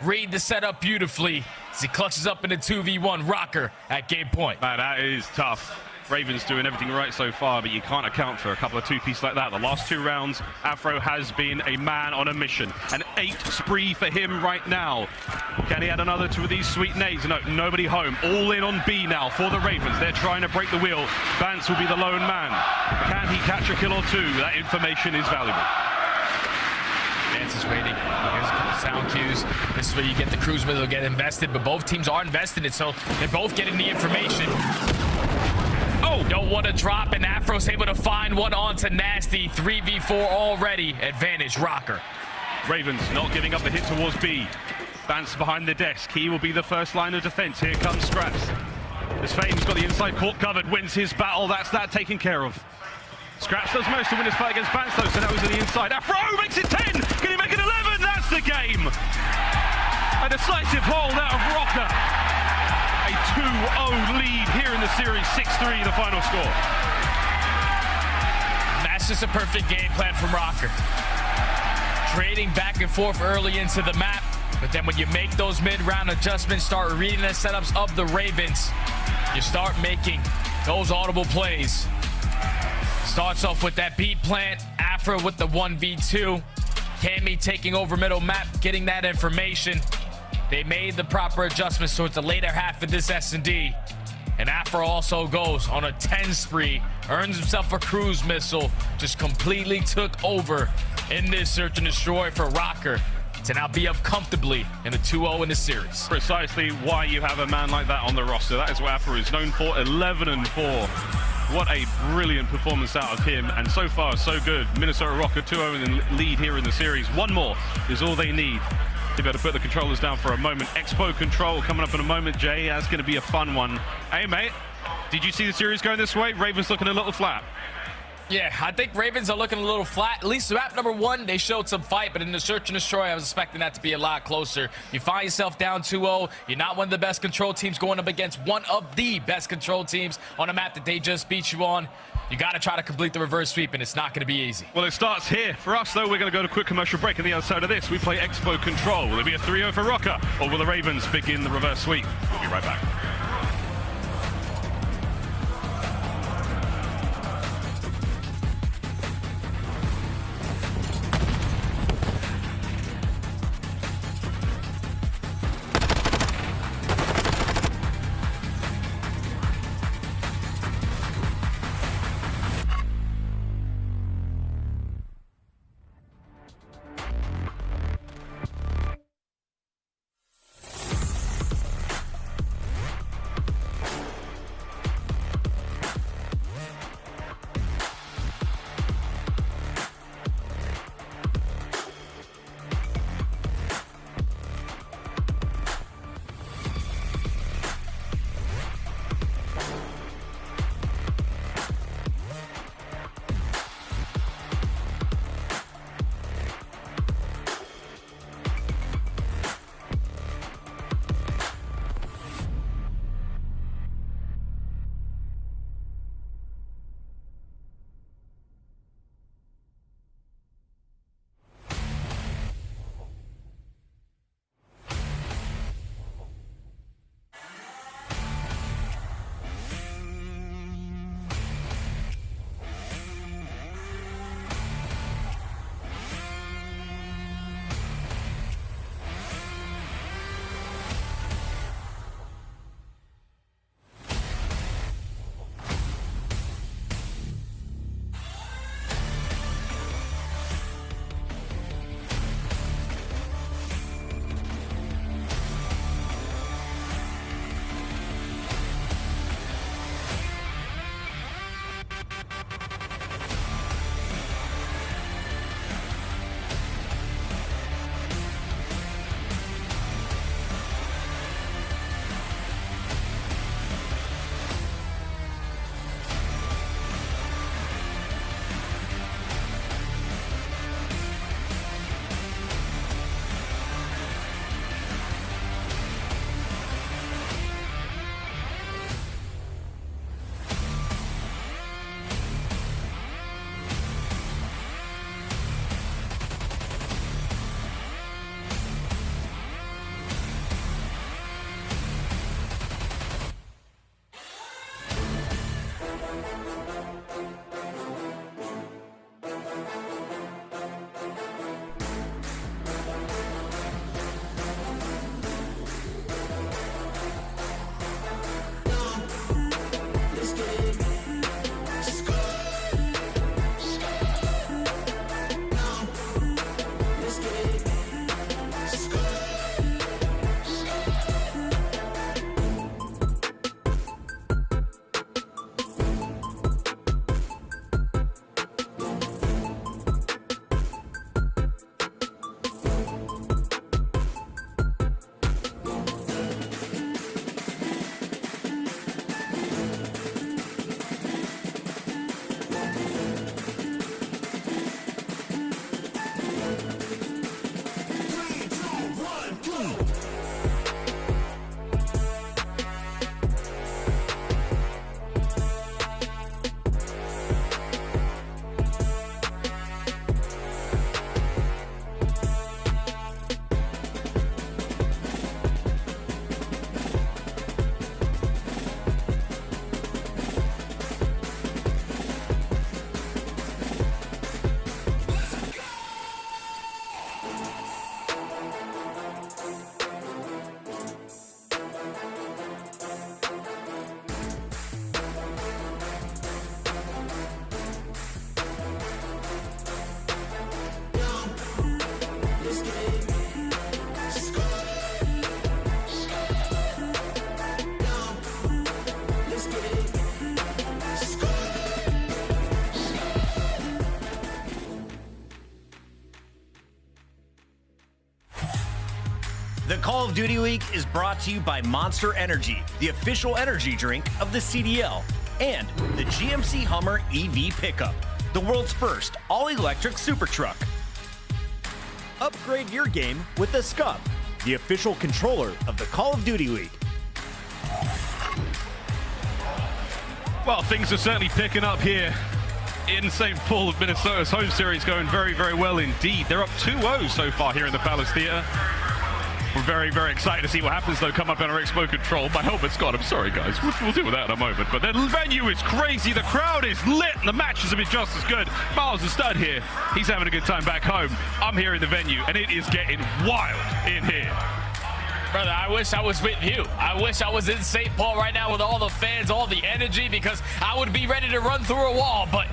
read the setup beautifully as he clutches up in a 2v1. Røkkr at game point. Man, that is tough. Ravens doing everything right so far, but you can't account for a couple of 2-piece like that. The last 2 rounds, Afro has been a man on a mission. An 8 spree for him right now. Can he add another 2 of these sweet nades? No, nobody home. All in on B now for the Ravens. They're trying to break the wheel. Bance will be the lone man. Can he catch a kill or 2? That information is valuable. Bance is waiting. Here's a couple sound cues. This is where you get the cruise missile, get invested, but both teams are invested in it, so they're both getting the information. Oh, don't want to drop, and Afro's able to find one onto Nasty. 3v4 already. Advantage, Røkkr. Ravens not giving up the hit towards B. Bance behind the desk. He will be the first line of defense. Here comes Scrapz. As FaZe's got the inside court covered, wins his battle. That's that taken care of. Scrapz does most to win his fight against Bance, though, so that was to the inside. Afro makes it 10. Can he make it 11? That's the game. A decisive hold out of Røkkr. A 2-0 lead here in the series, 6-3 the final score. That's just a perfect game plan from Røkkr. Trading back and forth early into the map, but then when you make those mid-round adjustments, start reading the setups of the Ravens, you start making those audible plays. Starts off with that beat plant, Afro with the 1v2. Cammy taking over middle map, getting that information. They made the proper adjustments towards the later half of this S&D. And Afro also goes on a 10 spree, earns himself a cruise missile, just completely took over in this search and destroy for Røkkr to now be up comfortably in a 2-0 in the series. Precisely why you have a man like that on the roster. That is what Afro is known for. 11-4. What a brilliant performance out of him, and so far so good. Minnesota Røkkr 2-0 in the lead here in the series. One more is all they need to be able to put the controllers down for a moment. Expo Control coming up in a moment, Jay. That's going to be a fun one. Hey, mate, did you see the series going this way? Ravens looking a little flat. Yeah, I think Ravens are looking a little flat. At least map number 1, they showed some fight, but in the search and destroy, I was expecting that to be a lot closer. You find yourself down 2-0. You're not one of the best control teams going up against one of the best control teams on a map that they just beat you on. You got to try to complete the reverse sweep, and it's not going to be easy. Well, it starts here. For us, though, we're going to go to a quick commercial break. On the other side of this, we play Expo Control. Will it be a 3-0 for Røkkr, or will the Ravens begin the reverse sweep? We'll be right back. Call of Duty Week is brought to you by Monster Energy, the official energy drink of the CDL, and the GMC Hummer EV pickup, the world's first all-electric super truck. Upgrade your game with the Scuff, the official controller of the Call of Duty League. Well, things are certainly picking up here in St. Paul. Minnesota's home series going very, very well indeed. They're up 2-0 so far here in the Palace Theater. We're very, very excited to see what happens, though, come up in our Expo Control. My helmet's gone. I'm sorry, guys. We'll deal with that in a moment. But the venue is crazy. The crowd is lit. And the matches have been just as good. Miles the stud here. He's having a good time back home. I'm here in the venue, and it is getting wild in here. Brother, I wish I was with you. I wish I was in St. Paul right now with all the fans, all the energy, because I would be ready to run through a wall. But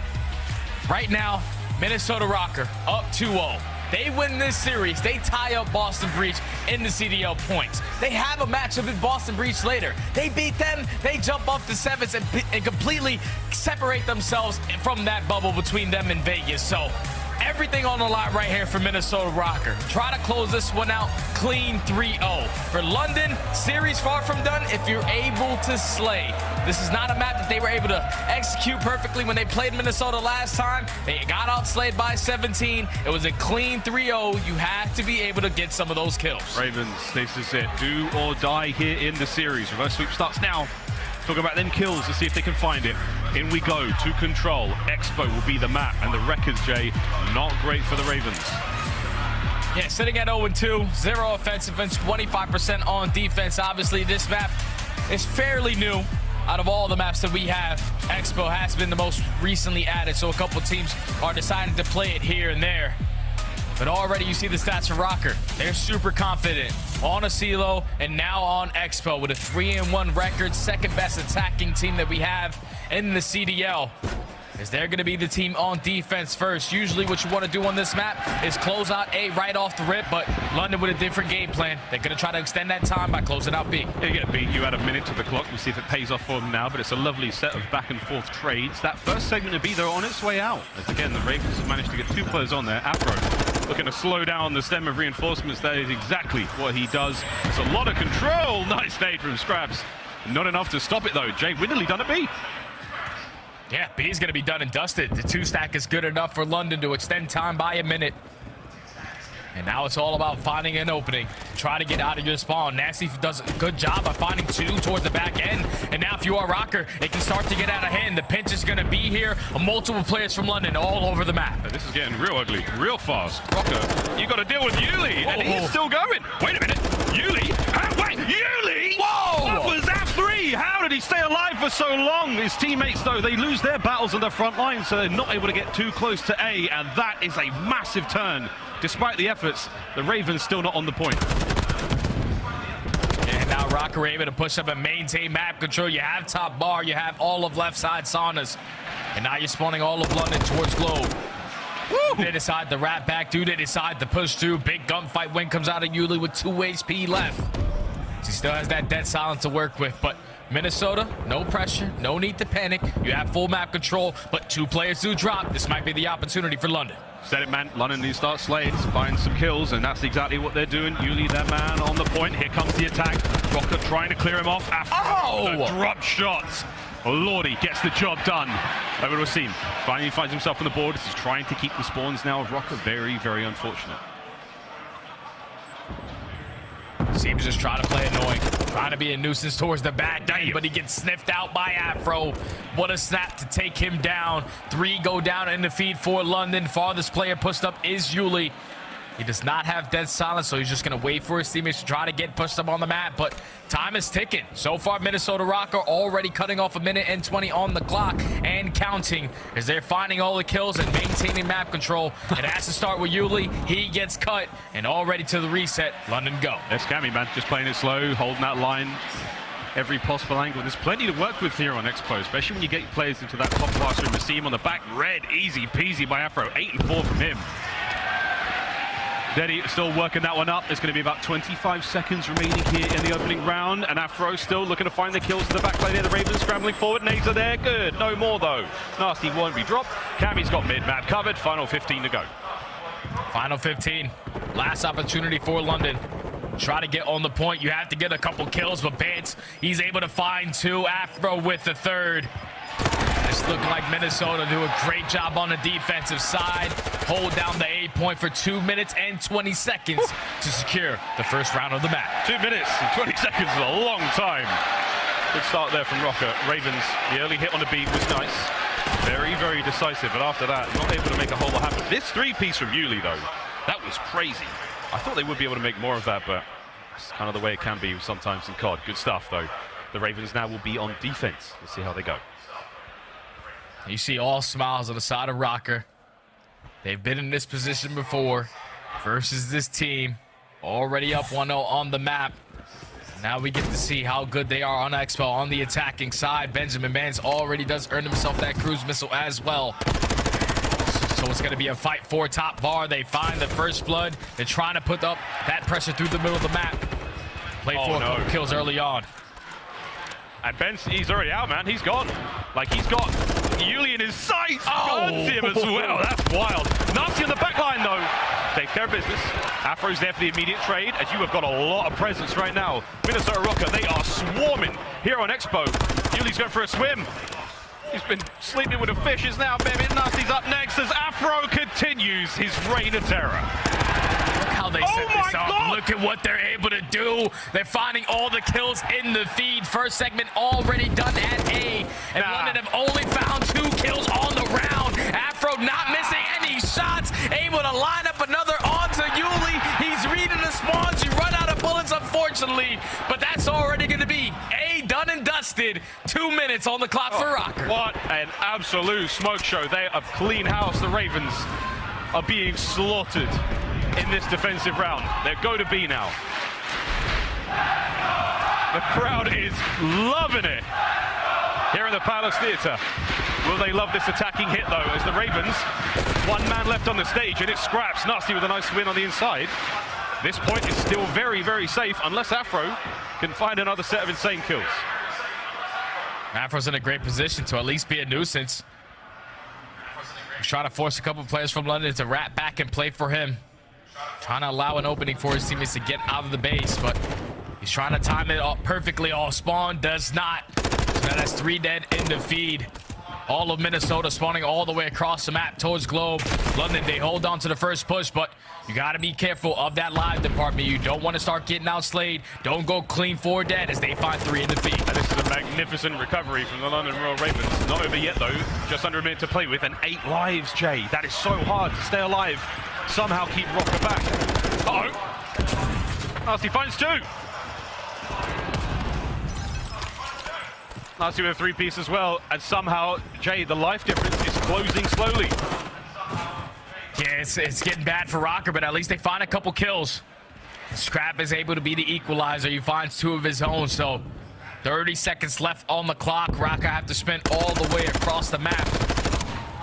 right now, Minnesota Røkkr up 2-0. They win this series. They tie up Boston Breach in the CDL points. They have a matchup in Boston Breach later. They beat them. They jump off the sevens and completely separate themselves from that bubble between them and Vegas. So everything on the line right here for Minnesota Røkkr. Try to close this one out clean 3-0. For London, series far from done if you're able to slay. This is not a map that they were able to execute perfectly when they played Minnesota last time. They got outslayed by 17. It was a clean 3-0. You have to be able to get some of those kills. Ravens, this is it. Do or die here in the series. Reverse sweep starts now. Talk about them kills to see if they can find it. In we go to Control. Expo will be the map, and the records, Jay, not great for the Ravens. Yeah, sitting at 0-2, 0 offensive and 25% on defense. Obviously, this map is fairly new. Out of all the maps that we have, Expo has been the most recently added, so a couple teams are deciding to play it here and there. But already you see the stats for Røkkr. They're super confident on a CeeLo and now on Expo with a 3-1 record, second best attacking team that we have in the CDL. Is they're going to be the team on defense first. Usually what you want to do on this map is close out A right off the rip, but London with a different game plan. They're going to try to extend that time by closing out B. You get B, you add a minute to the clock. We'll see if it pays off for them now, but it's a lovely set of back and forth trades. That first segment of B, they're on its way out. As again, the Ravens have managed to get 2 players on there. Afro looking to slow down the stem of reinforcements. That is exactly what he does. It's a lot of control. Nice nade from Scrapz. Not enough to stop it, though. Jay, Winnerly done at B. Yeah, B is going to be done and dusted. The 2-stack is good enough for London to extend time by a minute. And now it's all about finding an opening. Try to get out of your spawn. Nasty does a good job of finding 2 towards the back end. And now if you are Røkkr, it can start to get out of hand. The pinch is going to be here. Multiple players from London all over the map. This is getting real ugly, real fast. Røkkr, you got to deal with Yuli, and he's still going. Wait a minute, Yuli? Wait, Yuli? Whoa! That was F3. How did he stay alive for so long? His teammates, though, they lose their battles on the front line, so they're not able to get too close to A, and that is a massive turn. Despite the efforts, the Ravens still not on the point. And now Røkkr able to push up and maintain map control. You have top bar, you have all of left side saunas. And now you're spawning all of London towards Globe. Woo! They decide to wrap back, dude. They decide to push through. Big gunfight win comes out of Yuli with 2 HP left. He still has that dead silence to work with, but Minnesota, no pressure, no need to panic. You have full map control, but 2 players do drop. This might be the opportunity for London. Said it, man. London needs to start slaying, find some kills, and that's exactly what they're doing. Yuli, their man, on the point. Here comes the attack. Røkkr trying to clear him off. Afro, the drop shots. Lordy gets the job done. Over to Asim. Finally finds himself on the board. He's trying to keep the spawns now of Røkkr. Very, very unfortunate. Seems just trying to play annoying, trying to be a nuisance towards the back, but he gets sniffed out by Afro. What a snap to take him down. 3 go down in the feed for London. Farthest player pushed up is Yuli. He does not have dead silence, so he's just going to wait for his teammates to try to get pushed up on the map, but time is ticking. So far, Minnesota Røkkr already cutting off 1:20 on the clock and counting as they're finding all the kills and maintaining map control. It has to start with Yuli. He gets cut, and already to the reset. London go. That's Cammy, man. Just playing it slow, holding that line. Every possible angle. There's plenty to work with here on Expo, especially when you get players into that top class room. Asim on the back, red, easy peasy by Afro. 8 and 4 from him. Deddy still working that one up. There's going to be about 25 seconds remaining here in the opening round, and Afro still looking to find the kills in the back lane there. The Ravens scrambling forward. Nades are there. Good. No more, though. Nasty won't be dropped. Cammy's got mid-map covered. Final 15 to go. Final 15. Last opportunity for London. try to get on the point. You have to get a couple kills, but Bance, he's able to find 2. Afro with the 3rd. It's looking like Minnesota do a great job on the defensive side. Hold down the A point for 2 minutes and 20 seconds to secure the first round of the match. 2 minutes and 20 seconds is a long time. Good start there from Røkkr. Ravens, the early hit on the beat was nice. Very, very decisive, but after that, not able to make a whole lot happen. This 3-piece from Yuli, though, that was crazy. I thought they would be able to make more of that, but it's kind of the way it can be sometimes in COD. Good stuff, though. The Ravens now will be on defense. Let's see how they go. You see all smiles on the side of Røkkr. They've been in this position before versus this team. Already up 1-0 on the map. Now we get to see how good they are on Expo on the attacking side. Benjamin Bance already does earn himself that cruise missile as well. So it's going to be a fight for top bar. They find the first blood. They're trying to put up that pressure through the middle of the map. Played for a couple kills early on. And Bence, he's already out, man. He's gone. Like, he's got Yuli in his sights. Guns him as well. That's wild. Nasty on the back line, though. Take care of business. Afro's there for the immediate trade, as you have got a lot of presence right now. Minnesota Røkkr, they are swarming here on Expo. Yuli's going for a swim. He's been sleeping with the fishes now, baby. Nasty's up next as Afro continues his reign of terror. Look how they set this up. Look at what they're able to do. They're finding all the kills in the feed. First segment already done at A. And London have only found 2 kills on the round. Afro not missing any shots. Able to line up another onto Yuli. He's reading the spawns. You run out of bullets, unfortunately. But that's already going to be A done and dusted. 2 minutes on the clock for Røkkr. What an absolute smoke show. They have clean house. The Ravens are being slaughtered in this defensive round. They go to B now. The crowd is loving it here in the Palace Theatre. Will they love this attacking hit, though, as the Ravens, 1 man left on the stage, and it's Scrapz. Nasty with a nice win on the inside. This point is still very, very safe, unless Afro can find another set of insane kills. Afro's in a great position to at least be a nuisance. He's trying to force a couple players from London to wrap back and play for him. Trying to allow an opening for his teammates to get out of the base, but he's trying to time it all perfectly. All spawn does not. So now that's 3 dead in the feed. All of Minnesota spawning all the way across the map towards Globe. London, they hold on to the first push, but you got to be careful of that live department. You don't want to start getting outslayed. Don't go clean 4 dead as they find 3 in the feed. And this is a magnificent recovery from the London Royal Ravens. Not over yet, though. Just under a minute to play with, and 8 lives, Jay. That is so hard to stay alive. Somehow keep Røkkr back. Uh-oh. Nasty finds 2. Nasty with a 3-piece as well, and somehow, Jay, the life difference is closing slowly. Yeah, it's getting bad for Røkkr, but at least they find a couple kills. Scrap is able to be the equalizer. He finds 2 of his own, so 30 seconds left on the clock. Røkkr have to sprint all the way across the map.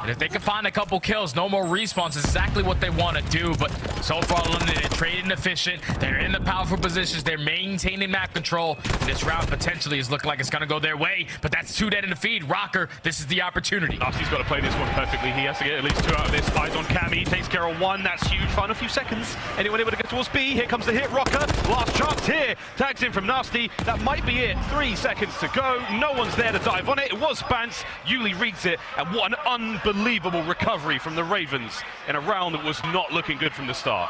And if they can find a couple kills, no more respawns is exactly what they want to do. But so far, London, they're trading efficient. They're in the powerful positions. They're maintaining map control. This round potentially is looking like it's going to go their way. But that's 2 dead in the feed. Røkkr, this is the opportunity. Nasty's got to play this one perfectly. He has to get at least 2 out of this. Eyes on Cammy. Takes care of 1. That's huge. Final few seconds. Anyone able to get towards B? Here comes the hit. Røkkr. Last chance here. Tags in from Nasty. That might be it. 3 seconds to go. No one's there to dive on it. It was Bance. Yuli reads it. And what an unbelievable recovery from the Ravens in a round that was not looking good from the start.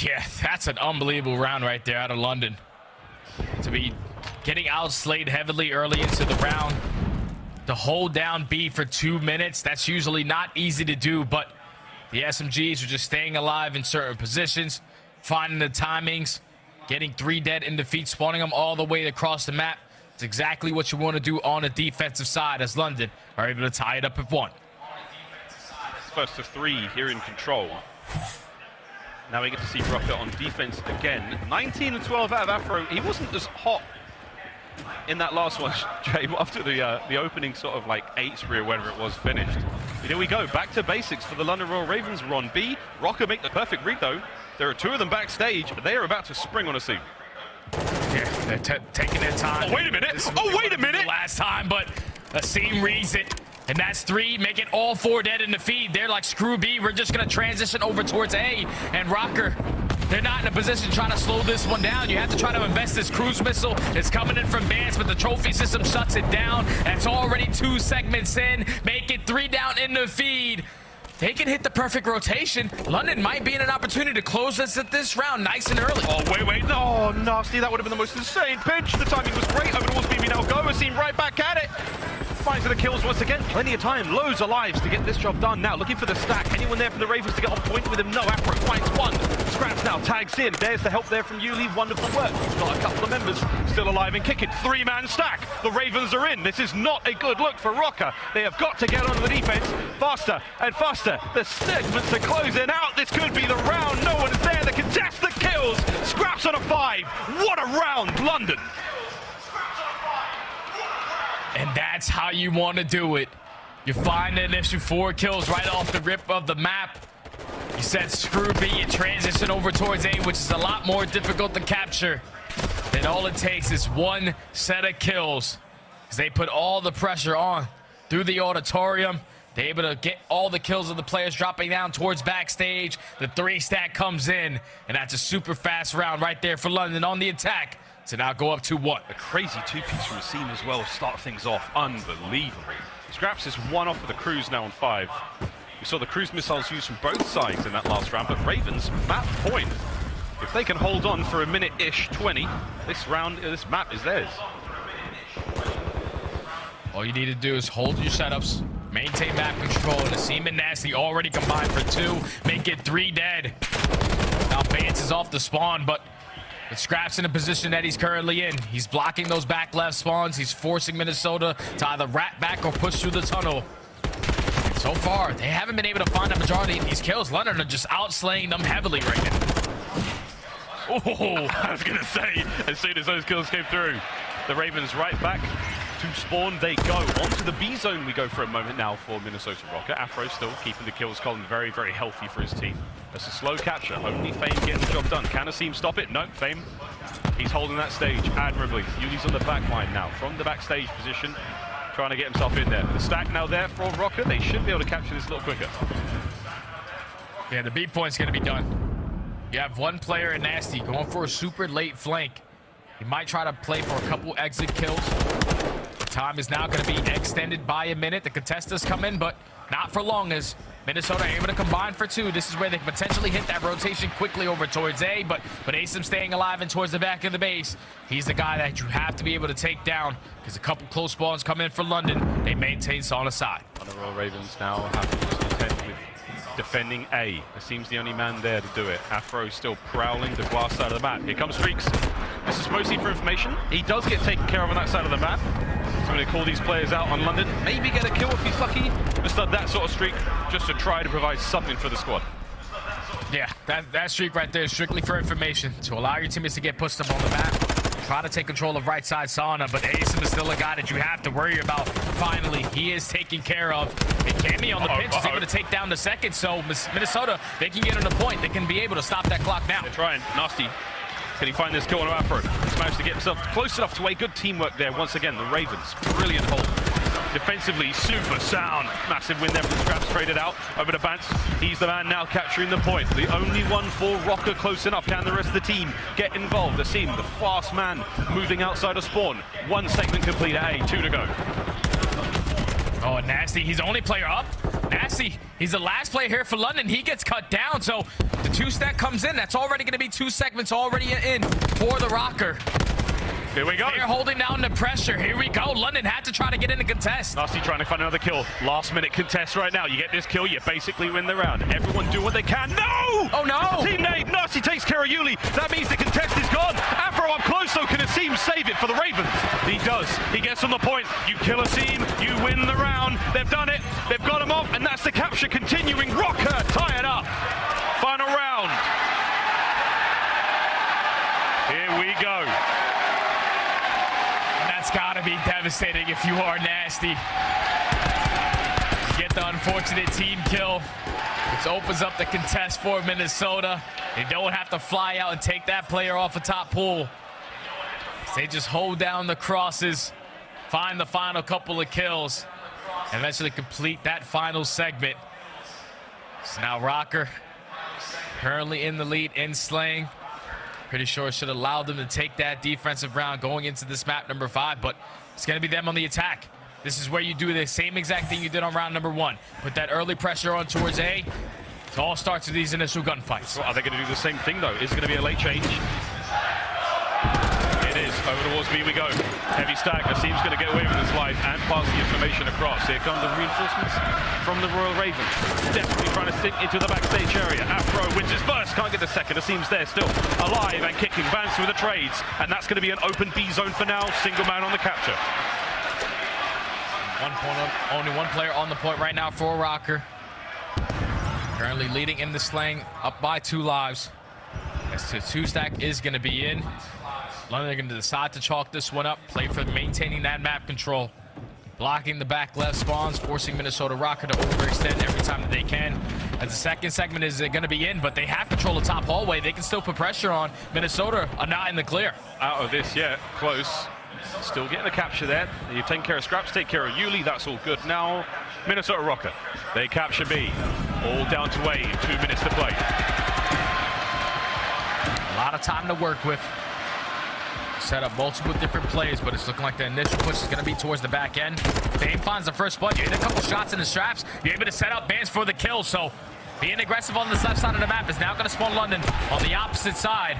Yeah, that's an unbelievable round right there out of London. To be getting outslayed heavily early into the round. To hold down B for 2 minutes, that's usually not easy to do, but the SMGs are just staying alive in certain positions, finding the timings, getting 3 dead in defeat, spawning them all the way across the map. It's exactly what you want to do on the defensive side as London are able to tie it up at 1. First to 3 here in control. Now we get to see Røkkr on defense again. 19 and 12 out of Afro. He wasn't as hot in that last one, Jay, after the opening sort of like 8 spree or whatever it was finished. But here we go, back to basics for the London Royal Ravens. We're on B. Røkkr make the perfect read though. There are 2 of them backstage. They are about to spring on a scene. Yeah, they're taking their time. Oh, wait a minute. Oh, wait a minute. Last time, but a scene reads it. And that's 3, make it all 4 dead in the feed. They're like, screw B, we're just gonna transition over towards A. And Røkkr, They're not in a position trying to slow this one down. You have to try to invest this cruise missile. It's coming in from Bance, but the trophy system shuts it down. That's already 2 segments in. Make it 3 down in the feed. They can hit the perfect rotation. London might be in an opportunity to close this at this round nice and early. Oh, wait. Oh, nasty. That would have been the most insane pinch. The timing was great. Over towards BB now. Ghosty right back at it. Finds the kills once again. Plenty of time. Loads of lives to get this job done. Now looking for the stack. Anyone there from the Ravens to get on point with him? No. Afro finds one. Scrapz now tags in. There's the help there from Yuli. Wonderful work. Got a couple of members still alive and kicking. 3-man stack. The Ravens are in. This is not a good look for Røkkr. They have got to get onto the defense faster and faster. The segments are closing out. This could be the round. No one is there. The contest the kills. Scrapz on a 5. What a round, London. And that's how you want to do it. You find an initial 4 kills right off the rip of the map. You set screw B, you transition over towards A, which is a lot more difficult to capture. And all it takes is 1 set of kills. Because they put all the pressure on through the auditorium. They're able to get all the kills of the players dropping down towards backstage. The 3 stack comes in, and that's a super fast round right there for London on the attack to now go up 2-1. A crazy 2-piece from Seam as well. Start things off. Unbelievable. Scrapz is 1 off of the cruise now on 5. We saw the cruise missiles used from both sides in that last round, but Ravens, map point. If they can hold on for a minute-ish, 20, this round, this map is theirs. All you need to do is hold your setups, maintain map control, and the Seam and Nasty already combined for 2. Make it 3 dead. Now Bance is off the spawn, but Scrapz in the position that he's currently in. He's blocking those back left spawns. He's forcing Minnesota to either rat back or push through the tunnel. So far, they haven't been able to find a majority of these kills. London are just outslaying them heavily right now. Oh, I was going to say, as soon as those kills came through, the Ravens right back to spawn they go. Onto the B zone we go for a moment now for Minnesota Røkkr. Afro still keeping the kills column very, very healthy for his team. That's a slow capture. Only FaZe getting the job done. Can a Seam stop it? No, FaZe. He's holding that stage admirably. Yuli's on the back line now from the backstage position, trying to get himself in there. The stack now there for Røkkr. They should be able to capture this a little quicker. Yeah, the B point's going to be done. You have 1 player in Nasty going for a super late flank. He might try to play for a couple exit kills. The time is now going to be extended by a minute. The contestants come in, but not for long, as Minnesota able to combine for 2. This is where they can potentially hit that rotation quickly over towards A, but Asim staying alive and towards the back of the base. He's the guy that you have to be able to take down, because a couple close spawns come in for London. They maintain on the side. Royal Ravens now have to just contend with defending A. It seems the only man there to do it. Afro still prowling the glass side of the map. Here comes Streaks. This is mostly for information. He does get taken care of on that side of the map. So I'm going to call these players out on London. Maybe get a kill if he's lucky. Just that sort of streak just to try to provide something for the squad. Yeah, that streak right there is strictly for information, to allow your teammates to get pushed up on the map. Try to take control of right side sauna, but Asim is still a guy that you have to worry about. Finally, he is taken care of. And Cammy on the pitch is able to take down the second, so Minnesota, they can get on the point. They can be able to stop that clock now. They're trying. Nasty. Can he find this kill on Afro? He's managed to get himself close enough to A. Good teamwork there. Once again, the Ravens. Brilliant hold. Defensively, super sound. Massive win there from the Scrapz, traded out over to Bance. He's the man now capturing the point. The only one for Røkkr close enough. Can the rest of the team get involved? The Seam, the fast man, moving outside of spawn. 1 segment complete at A, 2 to go. Oh, Nasty, he's the only player up. Nasty, he's the last player here for London. He gets cut down, so the 2 stack comes in. That's already going to be 2 segments already in for the Røkkr. Here we go. They're holding down the pressure. Here we go. London had to try to get in the contest. Nasty trying to find another kill. Last minute contest right now. You get this kill, you basically win the round. Everyone do what they can. No! Oh no! Team Nate, Nasty takes care of Yuli. That means the contest is gone. Afro up close though. Can Asim save it for the Ravens? He does. He gets on the point. You kill Asim, you win the round. They've done it. They've got him off, and that's the capture continuing. Røkkr tie it up. Final round. Here we go. That's got to be devastating if you are Nasty. You get the unfortunate team kill, which opens up the contest for Minnesota. They don't have to fly out and take that player off a top pool. They just hold down the crosses, find the final couple of kills, and eventually complete that final segment. So now Røkkr currently in the lead in slaying. Pretty sure it should allow them to take that defensive round going into this map number 5, but it's going to be them on the attack. This is where you do the same exact thing you did on round number 1. Put that early pressure on towards A. It all starts with these initial gunfights. Well, are they going to do the same thing, though? Is it going to be a late change? It is. Over towards B we go. Heavy stack. Asim's going to get away with his life and pass the information across. Here come the reinforcements from the Royal Ravens. Desperately trying to sink into the backstage area. Afro wins his first. Can't get the second. Asim's there still alive and kicking. Bance with the trades. And that's going to be an open B zone for now. Single man on the capture. Only one player on the point right now for Røkkr. Currently leading in the slaying, up by 2 lives. As the 2-stack is going to be in. London are going to decide to chalk this one up, play for maintaining that map control. Blocking the back left spawns, forcing Minnesota Røkkr to overextend every time that they can. As the second segment is going to be in, but they have control of top hallway. They can still put pressure on. Minnesota are not in the clear. Out of this yet, close. Still getting the capture there. You take care of Scrapz, take care of Yuli. That's all good. Now, Minnesota Røkkr. They capture B. All down to A. 2 minutes to play. A lot of time to work with. Set up multiple different plays, but it's looking like the initial push is going to be towards the back end. Dame finds the first blood. You hit a couple shots in the straps. You're able to set up Bance for the kill. So being aggressive on this left side of the map is now going to spawn London on the opposite side.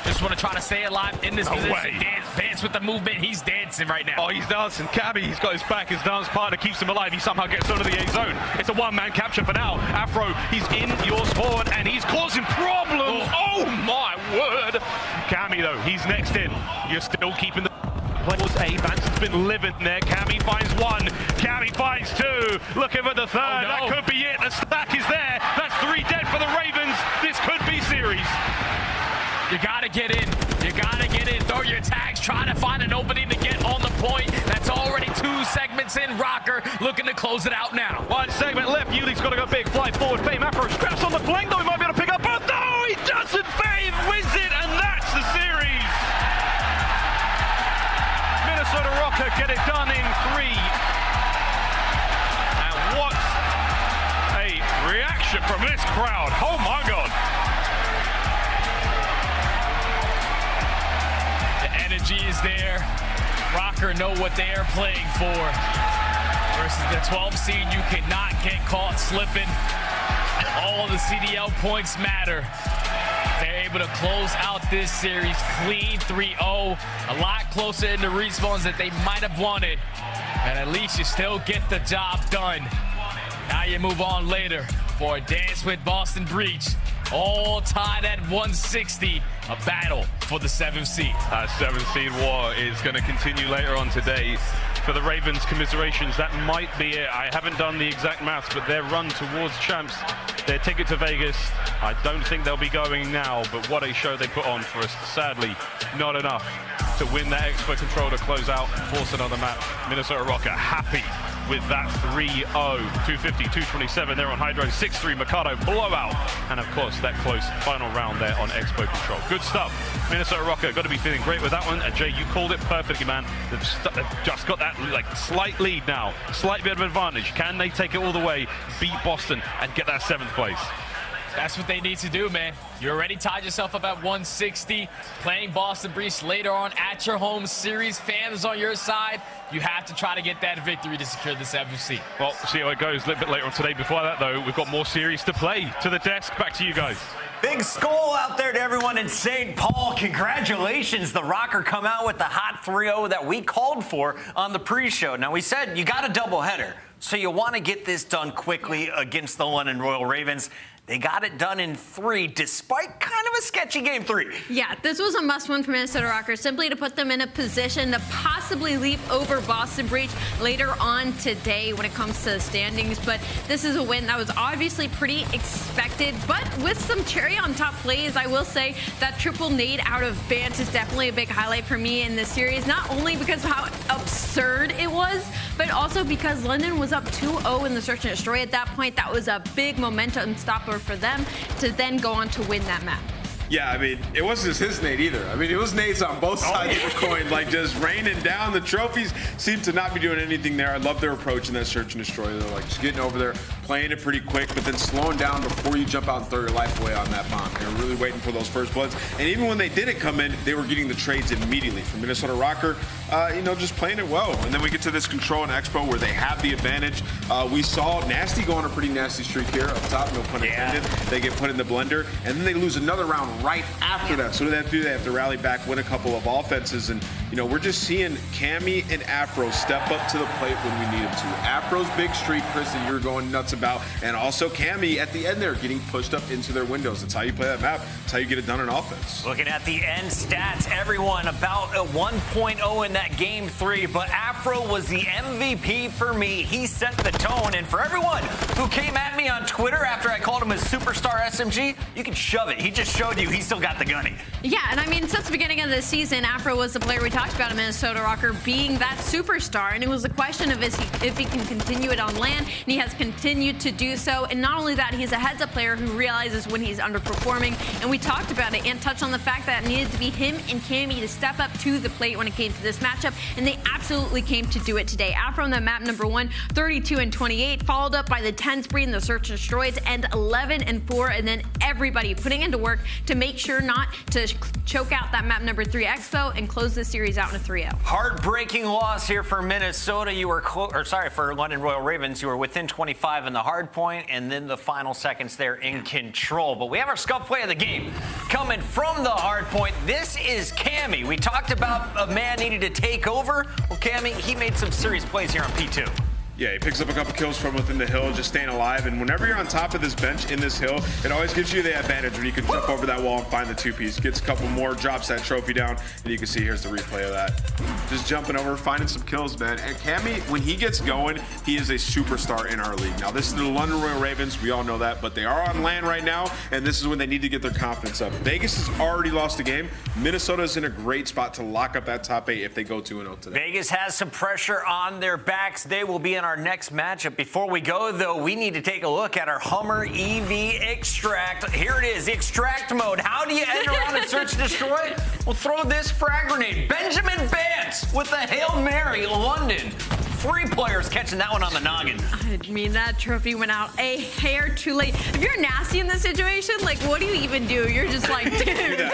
Just want to try to stay alive in this position. Bance with the movement. He's dancing right now. Oh, he's dancing. Cammy, he's got his back. His dance partner keeps him alive. He somehow gets onto the A zone. It's a one-man capture for now. Afro, he's in your spawn, and he's causing problems. Oh, my word. Cammy, though, he's next in. You're still keeping the play towards A. Bance has been living there. Cammy finds 1. Cammy finds 2. Looking for the 3rd. Oh, no. That could be it. The stack is there. That's 3 dead for the Ravens. This could be series. You gotta get in. You gotta get in. Throw your tags. Try to find an opening to get on the point. That's already 2 segments in. Røkkr looking to close it out now. 1 segment left. Yuli's got to go big. Fly forward. Fame Afro. Scrapz on the flank, though. He might be able to pick up both. No, he doesn't. Fame wins it, and that's the series. Minnesota Røkkr get it done in 3. And what a reaction from this crowd. Oh, my God. Energy is there. Røkkr know what they are playing for. Versus the 12 seed, you cannot get caught slipping. All the CDL points matter. They're able to close out this series clean 3-0. A lot closer in the respawns that they might have wanted. And at least you still get the job done. Now you move on later for a dance with Boston Breach. All tied at 160. A battle for the 7th seed. 7th seed war is going to continue later on today. For the Ravens, commiserations, that might be it. I haven't done the exact maths, but their run towards champs, their ticket to Vegas, I don't think they'll be going now, but what a show they put on for us. Sadly, not enough to win that Expo Control to close out, force another map. Minnesota Røkkr happy with that 3-0, 250, 227 there on HyDra, 6-3 Mercado blowout, and of course that close final round there on Expo Control. Good stuff. Minnesota Røkkr got to be feeling great with that one, and Jay, you called it perfectly, man. They've just got that like slight lead now, slight bit of advantage. Can they take it all the way, beat Boston, and get that 7th place? That's what they need to do, man. You already tied yourself up at 160. Playing Boston Breach later on at your home series. Fans on your side. You have to try to get that victory to secure the 7th seed. Well, see how it goes a little bit later on today. Before that, though, we've got more series to play. To the desk. Back to you guys. Big skull out there to everyone in St. Paul. Congratulations. The Røkkr come out with the hot 3-0 that we called for on the pre-show. Now, we said you got a doubleheader, so you want to get this done quickly against the London Royal Ravens. They got it done in 3, despite kind of a sketchy game 3. Yeah, this was a must-win for Minnesota Røkkr, simply to put them in a position to possibly leap over Boston Breach later on today when it comes to the standings. But this is a win that was obviously pretty expected, but with some cherry on top plays. I will say that triple nade out of Bance is definitely a big highlight for me in this series, not only because of how absurd it was, but also because London was up 2-0 in the search and destroy at that point. That was a big momentum stopper for them to then go on to win that map. Yeah, I mean, it wasn't just his nade either. I mean, it was nades on both sides of the coin, like just raining down. The trophies seem to not be doing anything there. I love their approach in that search and destroy. They're like just getting over there, playing it pretty quick, but then slowing down before you jump out and throw your life away on that bomb. They were really waiting for those first bloods. And even when they didn't come in, they were getting the trades immediately from Minnesota Røkkr, just playing it well. And then we get to this Control and Expo where they have the advantage. We saw Nasty go on a pretty nasty streak here up top, no pun intended. They get put in the blender, and then they lose another round right after that. So what do they have to do? They have to rally back, win a couple of offenses, and we're just seeing Cammy and Afro step up to the plate when we need them to. Afro's big streak, Chris, that you're going nuts about, and also Cammy at the end there getting pushed up into their windows. That's how you play that map. That's how you get it done in offense. Looking at the end stats, everyone about a 1.0 in that game 3, but Afro was the MVP for me. He set the tone, and for everyone who came at me on Twitter after I called him a superstar SMG, you can shove it. He just showed you he still got the gunny. Yeah, and I mean, since the beginning of the season, Afro was the player we talked about in Minnesota Røkkr being that superstar, and it was a question of if he can continue it on LAN, and he has continued to do so. And not only that, he's a heads-up player who realizes when he's underperforming, and we talked about it and touched on the fact that it needed to be him and Cammy to step up to the plate when it came to this matchup, and they absolutely came to do it today. Afro on the map number 1, 32 and 28, followed up by the 10 spree in the search and destroy to end 11 and 4, and then everybody putting into work to make sure not to choke out that map number 3 Expo and close this series out in a 3-0. Heartbreaking loss here for Minnesota. You were for London Royal Ravens. You were within 25 in the hard point, and then the final seconds there in Control. But we have our scuff play of the game coming from the hard point. This is Cammy. We talked about a man needed to take over. Well, Cammy, he made some serious plays here on P2. Yeah, he picks up a couple kills from within the hill, just staying alive. And whenever you're on top of this bench in this hill, it always gives you the advantage when you can jump over that wall and find the 2-piece. Gets a couple more, drops that trophy down, and you can see here's the replay of that. Just jumping over, finding some kills, man. And Cammy, when he gets going, he is a superstar in our league. Now, this is the London Royal Ravens. We all know that, but they are on LAN right now, and this is when they need to get their confidence up. Vegas has already lost a game. Minnesota is in a great spot to lock up that top 8 if they go 2-0 today. Vegas has some pressure on their backs. They will be in our next matchup. Before we go, though, we need to take a look at our Hummer EV Extract. Here it is, the Extract mode. How do you end around and search and destroy? Well, throw this frag grenade. Benjamin Bance with the Hail Mary, London. 3 players catching that one on the noggin. I mean, that trophy went out a hair too late. If you're nasty in this situation, like, what do you even do? You're just like, dude.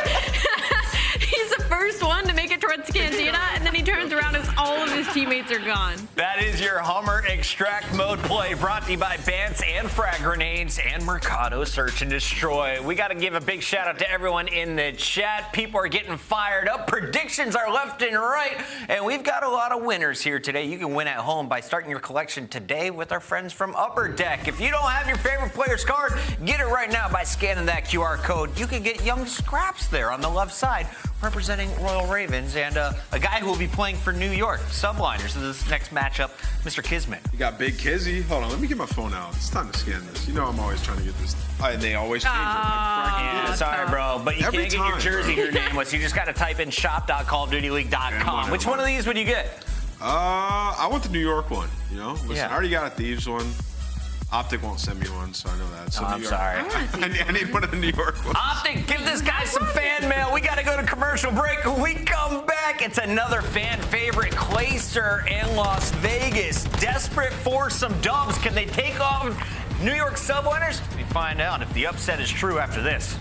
He's the first one to make it towards Cantina, and then he turns around as all of his teammates are gone. That is your Hummer Extract mode play, brought to you by Bance and Frag Grenades and Mercado Search and Destroy. We got to give a big shout out to everyone in the chat. People are getting fired up. Predictions are left and right, and we've got a lot of winners here today. You can win at home by starting your collection today with our friends from Upper Deck. If you don't have your favorite player's card, get it right now by scanning that QR code. You can get young Scrapz there on the left side, representing Royal Ravens, and a guy who will be playing for New York Subliners in this next matchup, Mr. KiSMET. You got Big Kizzy. Hold on, let me get my phone out. It's time to scan this. You know I'm always trying to get this. And they always change it. Yeah, sorry, bro, but you can't get your jersey here nameless. You just got to type in shop.callofdutyleague.com. Which one of these would you get? I want the New York one. Listen, I already got a Thieves one. OpTic won't send me one, so I know that. So I'm sorry. I need one of the New York ones. OpTic, give this guy some fan mail. We got to go to commercial break. When we come back, it's another fan favorite, Clayster and Las Vegas. Desperate for some dubs. Can they take off New York Subliners? We find out if the upset is true after this.